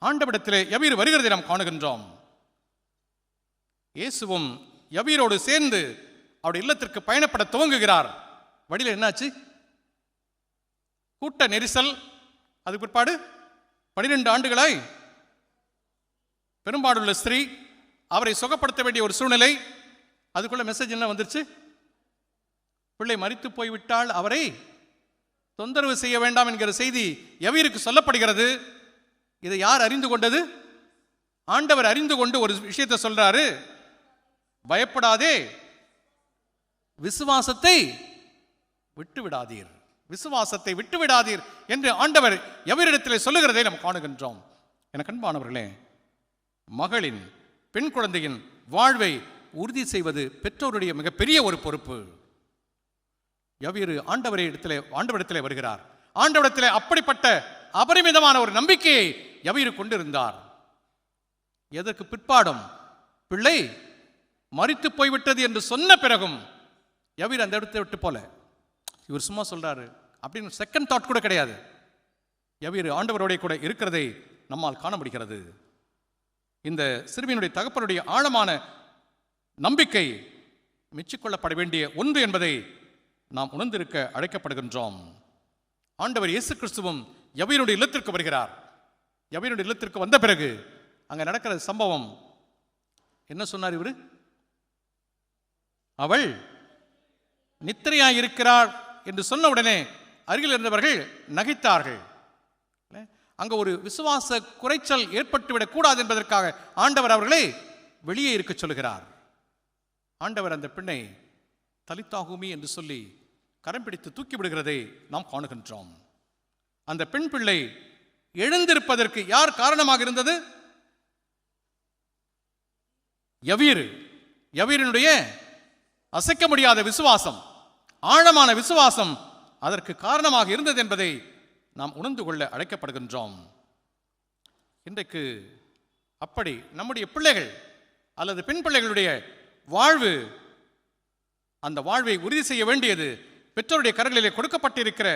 ஆண்டவரிடத்திலே யவீர் வருகிறதை நாம் காணுகின்றோம். இயேசுவும் யவீரோடு சேர்ந்து அவருடைய இல்லத்திற்கு பயணப்பட துவங்குகிறார். வழியில் என்னாச்சு? கூட்ட நெரிசல். அதுக்கு பிற்பாடு 12 ஆண்டுகளாய் பெரும்பாடுள்ள ஸ்திரீ, அவரை சுகப்படுத்த வேண்டிய ஒரு சூழ்நிலை. அதுக்குள்ள மெசேஜ் என்ன வந்துருச்சு? பிள்ளை மரித்து போய்விட்டால் அவரை தொந்தரவு செய்ய வேண்டாம் என்கிற செய்தி யவீருக்கு சொல்லப்படுகிறது. இதை யார் அறிந்து கொண்டது? ஆண்டவர் அறிந்து கொண்டு ஒரு விஷயத்தை சொல்றாரு, பயப்படாதே, விசுவாசத்தை விட்டுவிடாதீர், விசுவாசத்தை விட்டுவிடாதீர் என்று ஆண்டவர் யவீரிடத்தில் சொல்லுகிறதை நாம் காணுகின்றோம். எனக்கு அன்பானவர்களே, மகளின், பெண் குழந்தையின் வாழ்வை உறுதி செய்வது பெற்றோருடைய மிகப்பெரிய ஒரு பொறுப்பு. யவீரு ஆண்டவரிடத்திலே வருகிறார். ஆண்டவரிடத்திலே அப்படிப்பட்ட அபரிமிதமான ஒரு நம்பிக்கையை யவீரு கொண்டிருந்தார். எதற்கு பிற்பாடும் பிள்ளை மரித்து போய்விட்டது என்று சொன்ன பிறகும் யவீர் அந்த இடத்தை விட்டு போல. இவர் சும்மா சொல்றாரு அப்படின்னு செகண்ட் தாட் கூட கிடையாது. யவீர் ஆண்டவரோட கூட இருக்கிறதை நம்மால் காண முடிகிறது. இந்த சிறுமியினுடைய தகப்பனுடைய ஆழமான நம்பிக்கை மெச்சிக்கொள்ளப்பட வேண்டிய ஒன்று என்பதை நாம் உணர்ந்திருக்க அழைக்கப்படுகின்றோம். ஆண்டவர் இயேசு கிறிஸ்துவும் யவீருடைய இல்லத்திற்கு வருகிறார். யவீருடைய இல்லத்திற்கு வந்த பிறகு அங்க நடக்கிற சம்பவம் என்ன சொன்னார் இவரு? அவள் நித்திரையாயிருக்கிறார் என்று சொன்ன உடனே அருகில் இருந்தவர்கள் நகைத்தார்கள். அங்க ஒரு விசுவாச குறைச்சல் ஏற்பட்டுவிடக் கூடாது என்பதற்காக ஆண்டவர் அவர்களை வெளியே இருக்க சொல்கிறார். ஆண்டவர் அந்த பெண்ணை தலித்தாகுமி என்று சொல்லி கரம் பிடித்து தூக்கி விடுகிறதை நாம் காணுகின்றோம். அந்த பெண் பிள்ளை எழுந்திருப்பதற்கு யார் காரணமாக இருந்தது? யவீரனுடைய அசைக்க முடியாத விசுவாசம், ஆழமான விசுவாசம் அதற்கு காரணமாக இருந்தது என்பதை நாம் உணர்ந்து கொள்ள அழைக்கப்படுகின்றோம். இன்றைக்கு அப்படி நம்முடைய பிள்ளைகள் அல்லது பெண் பிள்ளைகளுடைய வாழ்வு, அந்த வாழ்வை உறுதி செய்ய வேண்டியது பெற்றோருடைய கரங்களிலே கொடுக்கப்பட்டிருக்கிற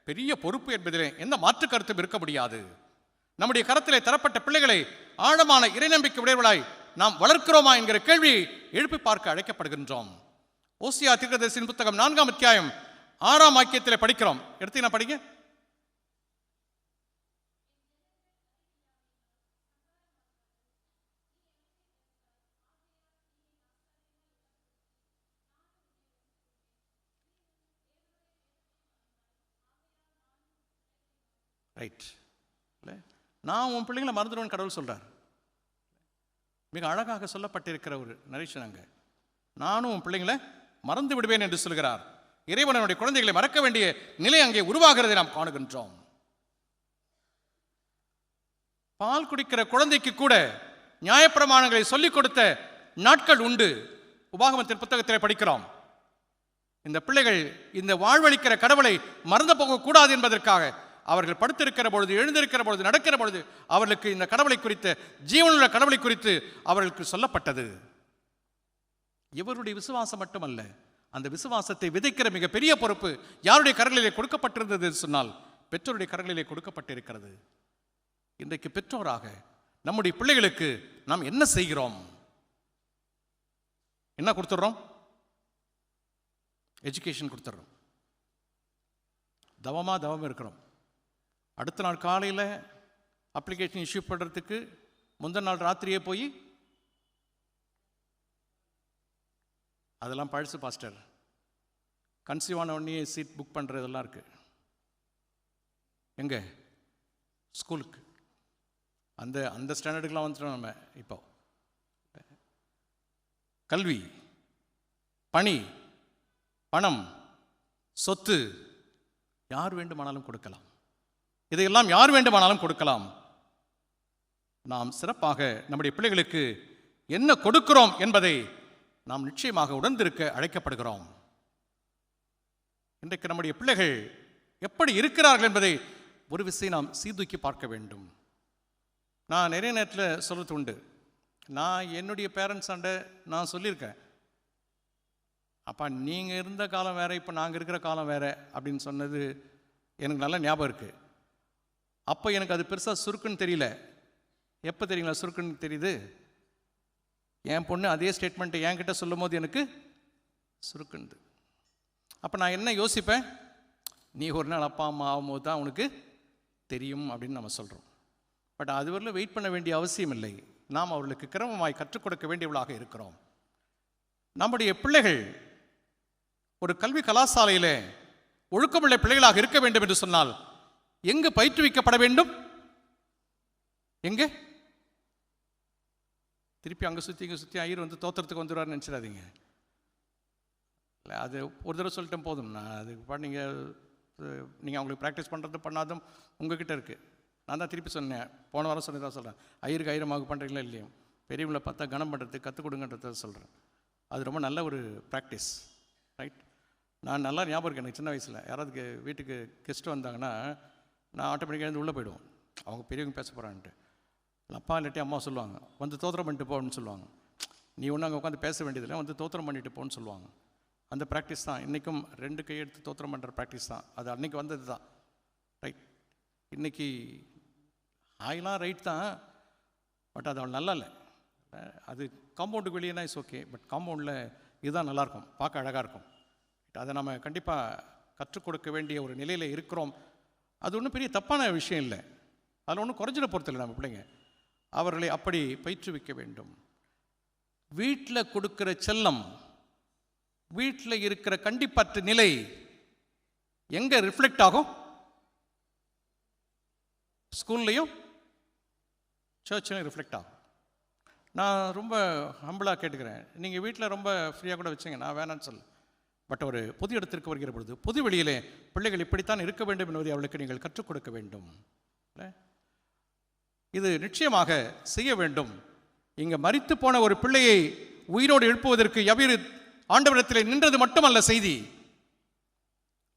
பெரிய பொறுப்பு என்பதிலே எந்த மாற்று கருத்தும் இருக்க முடியாது. நம்முடைய கரத்திலே தரப்பட்ட பிள்ளைகளை ஆழமான இறைநம்பிக்கை உடையவர்களாய் நாம் வளர்க்கிறோமா என்கிற கேள்வியை எழுப்பி பார்க்க அழைக்கப்படுகின்றோம். ஓசியா தீர்க்கதரிசியின் புத்தகம் 4ஆம் அத்தியாயம் 6ஆம் வாக்கியத்திலே படிக்கிறோம். எடுத்தீங்கன்னா படிங்க. ரைட். நான் உன் பிள்ளைங்களை மறந்துடுவேன் கடவுள் சொல்றார். மிக அழகாக சொல்லப்பட்டிருக்கிற ஒரு நரேஷன் அங்க. நானும் உன் பிள்ளைங்களை மறந்து விடுவேன் என்று சொல்கிறார். இறைவனுடைய குழந்தைகளை மறக்க வேண்டிய நிலை அங்கே உருவாகிறதை நாம் காணுகின்றோம். பால் குடிக்கிற குழந்தைக்கு கூட நியாயப்பிரமாணங்களை சொல்லிக் கொடுத்த நாட்கள் உண்டு. உபாகமத்தின் புத்தகத்திலே படிக்கிறோம். இந்த பிள்ளைகள் இந்த வாழ்வளிக்கிற கடவுளை மறந்து போகக்கூடாது என்பதற்காக அவர்கள் படுத்திருக்கிற பொழுது, எழுந்திருக்கிற பொழுது, நடக்கிற பொழுது அவர்களுக்கு இந்த கடவுளை குறித்த, ஜீவனுள்ள கடவுளை குறித்து அவர்களுக்கு சொல்லப்பட்டது. இவருடைய விசுவாசம் மட்டுமல்ல, அந்த விசுவாசத்தை விதைக்கிற மிகப்பெரிய பொறுப்பு யாருடைய கரங்களிலே கொடுக்கப்பட்டிருந்தது சொன்னால் பெற்றோருடைய கரங்களிலே கொடுக்கப்பட்டிருக்கிறது. இன்றைக்கு பெற்றோராக நம்முடைய பிள்ளைகளுக்கு நாம் என்ன செய்கிறோம்? என்ன கொடுத்துட்றோம்? எஜுகேஷன் கொடுத்துட்றோம். தவம் இருக்கிறோம். அடுத்த நாள் காலையில் அப்ளிகேஷன் இஷ்யூ பண்ணுறதுக்கு முந்தின நாள் ராத்திரியே போய் அதெல்லாம் பழசு பாஸ்டர். கன்சீவ் ஆன உடனே சீட் புக் பண்ணுறதெல்லாம் இருக்குது. எங்கே? ஸ்கூலுக்கு. அந்த ஸ்டாண்டர்டுக்கெலாம் வந்துட்டோம் நம்ம. இப்போ கல்வி, பணி, பணம், சொத்து யார் வேண்டுமானாலும் கொடுக்கலாம். இதையெல்லாம் யார் வேண்டுமானாலும் கொடுக்கலாம். நாம் சிறப்பாக நம்முடைய பிள்ளைகளுக்கு என்ன கொடுக்கிறோம் என்பதை நாம் நிச்சயமாக உணர்ந்திருக்க அழைக்கப்படுகிறோம். இன்றைக்கு நம்முடைய பிள்ளைகள் எப்படி இருக்கிறார்கள் என்பதை ஒரு விஷயம் நாம் சீர்தூக்கி பார்க்க வேண்டும். நான் நிறைய நேரத்தில் சொல்றது உண்டு. நான் என்னுடைய பேரண்ட்ஸ் நான் சொல்லியிருக்கேன், அப்பா நீங்கள் இருந்த காலம் வேற, இப்போ நாங்கள் இருக்கிற காலம் வேற அப்படின்னு சொன்னது எனக்கு நல்லா ஞாபகம் இருக்குது. அப்போ எனக்கு அது பெருசாக சுருக்குன்னு தெரியல. எப்போ தெரியுங்களா சுருக்குன்னு தெரியுது? என் பொண்ணு அதே ஸ்டேட்மெண்ட்டை என்கிட்ட சொல்லும் போது எனக்கு சுருக்குண்டு. அப்போ நான் என்ன யோசிப்பேன், நீ ஒரு நாள் அப்பா அம்மா ஆகும்போது தான் உனக்கு தெரியும் அப்படின்னு நம்ம சொல்கிறோம். பட் அதுவரையில் வெயிட் பண்ண வேண்டிய அவசியம் இல்லை. நாம் அவர்களுக்கு கிரமமாய் கற்றுக் கொடுக்க வேண்டியவர்களாக இருக்கிறோம். நம்முடைய பிள்ளைகள் ஒரு கல்வி கலாசாலையில் ஒழுக்கமுள்ள பிள்ளைகளாக இருக்க வேண்டும் என்று சொன்னால் எங்கு பயிற்றுவிக்கப்பட வேண்டும்? எங்கே? திருப்பி அங்கே சுற்றி இங்கே சுற்றி ஐயர் வந்து தோத்திரத்துக்கு வந்துடுவார்னு நினச்சிடாதீங்க. இல்லை, அது ஒரு தடவை சொல்லிட்டேன் போதும். நான் அதுக்கு நீங்கள் அவங்களுக்கு ப்ராக்டிஸ் பண்ணுறது பண்ணாதும் உங்ககிட்ட இருக்குது. நான் தான் திருப்பி சொன்னேன், போன வாரம் சொன்னி தான் சொல்கிறேன். ஐயருக்கு ஐயரமாக பண்ணுறீங்களா இல்லையோ, பெரியவங்களை பார்த்தா கனம் பண்ணுறதுக்கு கற்றுக் கொடுங்கன்றத சொல்கிறேன். அது ரொம்ப நல்ல ஒரு ப்ராக்டிஸ், ரைட்? நான் நல்லா ஞாபகம் இருக்கேன். எனக்கு சின்ன வயசில் யாராவது வீட்டுக்கு கெஸ்ட்டு வந்தாங்கன்னா நான் ஆட்டோமேட்டிக்காக எழுந்து உள்ளே போயிடுவோம். அவங்க பெரியவங்க பேச போகிறான்ட்டு. அப்பா இல்லாட்டி அம்மா சொல்லுவாங்க, வந்து தோத்திரம் பண்ணிட்டு போன்னு சொல்லுவாங்க. நீ ஒன்று அங்கே உட்காந்து பேச வேண்டியதில்லை, வந்து தோத்திரம் பண்ணிட்டு போன்னு சொல்லுவாங்க. அந்த ப்ராக்டிஸ் தான் இன்றைக்கும் 2 கை எடுத்து தோத்திரம் பண்ணுற ப்ராக்டிஸ் தான். அது அன்றைக்கி வந்தது தான், ரைட்? இன்றைக்கி ஆயிலாம் ரைட் தான், பட் அது அவள் நல்லா இல்லை. அது காம்பவுண்டுக்கு வெளியேனா இஸ் ஓகே, பட் காம்பவுண்டில் இதுதான் நல்லாயிருக்கும், பார்க்க அழகாக இருக்கும். அதை நம்ம கண்டிப்பாக கற்றுக் கொடுக்க வேண்டிய ஒரு நிலையில் இருக்கிறோம். அது ஒன்றும் பெரிய தப்பான விஷயம் இல்லை, அதில் ஒன்றும் குறைஞ்சிட பொறுத்தில்லை. நம்ம பிள்ளைங்க அவர்களை அப்படி பயிற்றுவிக்க வேண்டும். வீட்டில் கொடுக்குற செல்லம், வீட்டில் இருக்கிற கண்டிப்பற்ற நிலை எங்கே ரிஃப்ளெக்ட் ஆகும்? ஸ்கூல்லையும் சர்ச்லையும் ரிஃப்ளெக்ட் ஆகும். நான் ரொம்ப ஹம்பிளாக கேட்டுக்கிறேன், நீங்கள் வீட்டில் ரொம்ப ஃப்ரீயாக கூட வச்சுங்க, நான் வேணான்னு சொல்ல. பட் ஒரு பொது இடத்திற்கு வருகிற பொழுது பொது வெளியிலே பிள்ளைகள் இப்படித்தான் இருக்க வேண்டும் என்பதை அவளுக்கு நீங்கள் கற்றுக் கொடுக்க வேண்டும். இது நிச்சயமாக செய்ய வேண்டும். இங்கே மரித்து போன ஒரு பிள்ளையை உயிரோடு எழுப்புவதற்கு எவ்விரு ஆண்டவரிடத்தில் நின்றது மட்டுமல்ல செய்தி,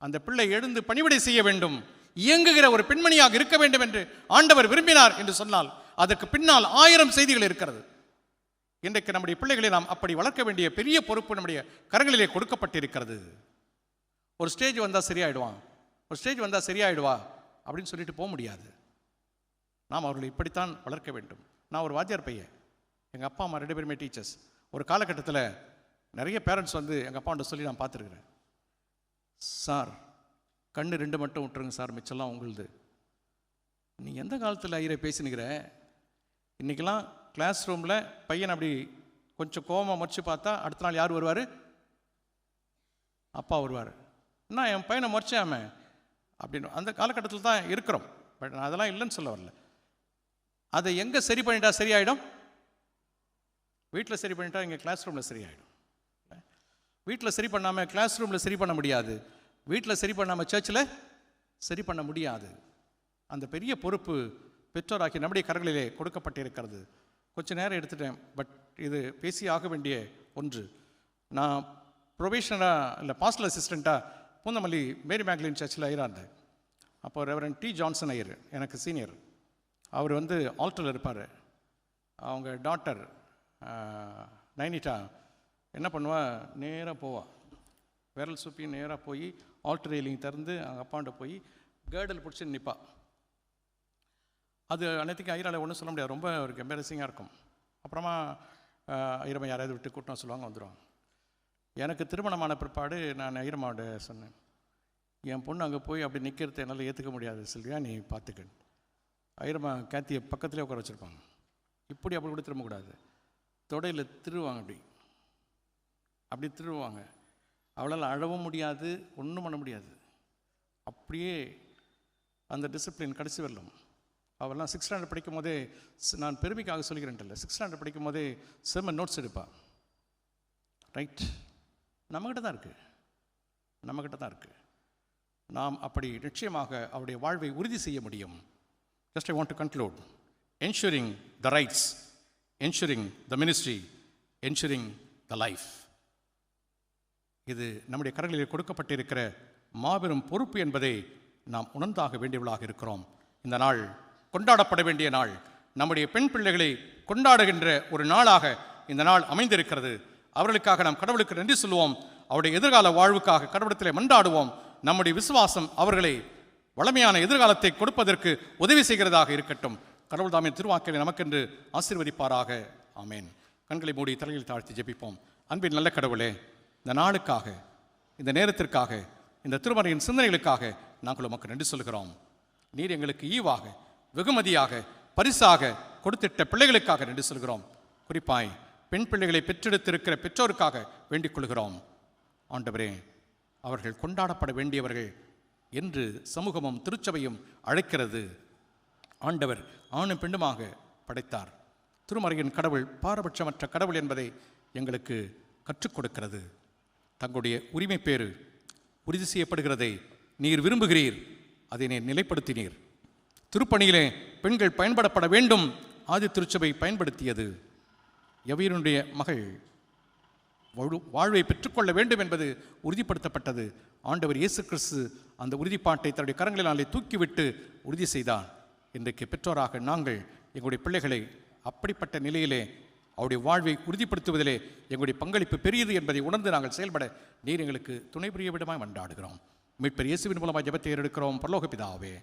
அந்த பிள்ளை எழுந்து பணிவிடை செய்ய வேண்டும், இயங்குகிற ஒரு பெண்மணியாக இருக்க வேண்டும் என்று ஆண்டவர் விரும்பினார் என்று சொன்னால் அதற்கு பின்னால் 1000 செய்திகள் இருக்கிறது. இன்றைக்கு நம்முடைய பிள்ளைகளை நாம் அப்படி வளர்க்க வேண்டிய பெரிய பொறுப்பு நம்முடைய கரங்களிலே கொடுக்கப்பட்டிருக்கிறது. ஒரு ஸ்டேஜ் வந்தால் சரியாயிடுவான், ஒரு ஸ்டேஜ் வந்தால் சரியாயிடுவா அப்படின்னு சொல்லிட்டு போக முடியாது. நாம் அவர்களை இப்படித்தான் வளர்க்க வேண்டும். நான் ஒரு வாத்தியார் பையன், எங்கள் அப்பா அம்மா 2 பேருமே டீச்சர்ஸ். ஒரு காலகட்டத்தில் நிறைய பேரண்ட்ஸ் வந்து எங்கள் அப்பாண்ட சொல்லி நான் பார்த்துருக்குறேன், சார் கண்ணு 2 மட்டும் விட்டுருங்க சார், மிச்சம்லாம் உங்களுது. நீ எந்த காலத்தில் ஐயரை பேசினுக்கிற? இன்றைக்கெல்லாம் கிளாஸ் ரூமில் பையன் அப்படி கொஞ்சம் கோபமாக முறைச்சி பார்த்தா அடுத்த நாள் யார் வருவார்? அப்பா வருவார். நான் என் பையனை முறைச்சாம அப்படின்னு அந்த காலகட்டத்தில் தான் இருக்கிறோம். பட் நான் அதெல்லாம் இல்லைன்னு சொல்ல வரல. அதை எங்கே சரி பண்ணிட்டா சரியாயிடும்? வீட்டில் சரி பண்ணிட்டா இங்கே கிளாஸ் ரூமில் சரியாயிடும். வீட்டில் சரி பண்ணாமல் கிளாஸ் ரூமில் சரி பண்ண முடியாது, வீட்டில் சரி பண்ணாமல் சர்ச்சில் சரி பண்ண முடியாது. அந்த பெரிய பொறுப்பு பெற்றோராக்கி நம்முடைய கரங்களிலே கொடுக்கப்பட்டிருக்கிறது. கொஞ்சம் நேரம் எடுத்துட்டேன், பட் இது பேசி ஆக வேண்டிய ஒன்று. நான் ப்ரொபேஷனராக இல்லை பாஸ்டல் அசிஸ்டண்ட்டாக பூந்தமல்லி மேரி மேக்லின் சர்ச்சில் ஐயராக இருந்தேன். அப்போ ரெவரண்ட் டி ஜான்சன் ஐயர் எனக்கு சீனியர். அவர் வந்து ஆல்டரில் இருப்பார். அவங்க டாட்டர் நைனிட்டா என்ன பண்ணுவா, நேராக போவா, விரல் சுப்பி நேராக போய் ஆல்டர் ரெயிலிங் திறந்து அவங்க அப்பாண்ட போய் கேர்டல் பிடிச்சி நிற்பா. அது அன்னைக்கு ஐயரால் ஒன்றும் சொல்ல முடியாது, ரொம்ப ஒரு எம்பரசிங்காக இருக்கும். அப்புறமா ஐயரம்மா யாராவது விட்டு கூட்டம் சொல்லுவாங்க, வந்துடுவாங்க. எனக்கு திருமணமான பிற்பாடு நான் ஐயரம்மாவோட சொன்னேன், என் பொண்ணு அங்கே போய் அப்படி நிற்கிறத என்னால் ஏற்றுக்க முடியாது சில்வியா, நீ பார்த்துக்க. ஐயரம்மா கேத்தியை பக்கத்துலேயே உட்கார வச்சுருப்பாங்க. இப்படி அப்படி கூட திரும்பக்கூடாது, தொடையில் திருவாங்க, அப்படி திருவாங்க. அவளால் அழவும் முடியாது, ஒன்றும் பண்ண முடியாது. அப்படியே அந்த டிசிப்ளின் கடைசி வரலும். அவெல்லாம் 6th ஸ்டாண்டர்ட் படிக்கும் போதே, நான் பெருமைக்காக சொல்லிக்கிறேன்ல, 6th ஸ்டாண்டர்ட் படிக்கும் போதே செம்ம நோட்ஸ் எடுப்பா. ரைட், நம்மக்கிட்ட தான் இருக்குது. நாம் அப்படி நிச்சயமாக அவருடைய வாழ்வை உறுதி செய்ய முடியும். Just I want to conclude. Ensuring the rights, ensuring the ministry, ensuring the life. இது நம்முடைய கரங்களில் கொடுக்கப்பட்டிருக்கிற மாபெரும் பொறுப்பு என்பதை நாம் உணர்ந்தாக வேண்டியவர்களாக இருக்கிறோம். இந்த நாள் கொண்டாடப்பட வேண்டிய நாள், நம்முடைய பெண் பிள்ளைகளை கொண்டாடுகின்ற ஒரு நாளாக இந்த நாள் அமைந்திருக்கிறது. அவர்களுக்காக நாம் கடவுளுக்கு நன்றி சொல்லுவோம். அவருடைய எதிர்கால வாழ்வுக்காக கடவுளத்திலே மன்றாடுவோம். நம்முடைய விசுவாசம் அவர்களை வளமையான எதிர்காலத்தை கொடுப்பதற்கு உதவி செய்கிறதாக இருக்கட்டும். கடவுள் தாமே திருவாக்கினை நமக்கென்று ஆசீர்வதிப்பாராக. ஆமேன். கண்களை மூடி தலையில் தாழ்த்தி ஜெபிப்போம். அன்பின் நல்ல கடவுளே, இந்த நாளுக்காக, இந்த நேரத்திற்காக, இந்த திருமறையின் சிந்தனைகளுக்காக நாங்கள் உமக்கு நன்றி சொல்கிறோம். நீர் எங்களுக்கு ஈவாக, வெகுமதியாக, பரிசாக கொடுத்திட்ட பிள்ளைகளுக்காக நன்றி சொல்கிறோம். குறிப்பாய் பெண் பிள்ளைகளை பெற்றெடுத்திருக்கிற பெற்றோருக்காக வேண்டிக் கொள்கிறோம். ஆண்டவரே, அவர்கள் கொண்டாடப்பட வேண்டியவர்கள் என்று சமூகமும் திருச்சபையும் அழைக்கிறது. ஆண்டவர் ஆணும் பெண்ணுமாக படைத்தார். திருமறையின் கடவுள் பாரபட்சமற்ற கடவுள் என்பதை எங்களுக்கு கற்றுக் கொடுக்கிறது. தங்களுடைய உரிமை பேறு உறுதி செய்யப்படுகிறதை நீர் விரும்புகிறீர், அதை நீர் நிலைப்படுத்தினீர். திருப்பணியிலே பெண்கள் பயன்படப்பட வேண்டும், ஆதி திருச்சபை பயன்படுத்தியது. எவருடைய மகள் வாழ்வை பெற்றுக்கொள்ள வேண்டும் என்பது உறுதிப்படுத்தப்பட்டது. ஆண்டவர் இயேசு கிறிஸ்து அந்த உறுதிப்பாட்டை தன்னுடைய கரங்களினாலே தூக்கிவிட்டு உறுதி செய்தார். இன்றைக்கு பெற்றோராக நாங்கள் எங்களுடைய பிள்ளைகளை அப்படிப்பட்ட நிலையிலே அவருடைய வாழ்வை உறுதிப்படுத்துவதிலே எங்களுடைய பங்களிப்பு பெரியது என்பதை உணர்ந்து நாங்கள் செயல்பட நீர் எங்களுக்கு துணை புரிய விடமாய் மன்றாடுகிறோம். மீட்பர் இயேசுவின் மூலமாக ஜெபத்தை எடுக்கிறோம். பரலோக பிதாவே.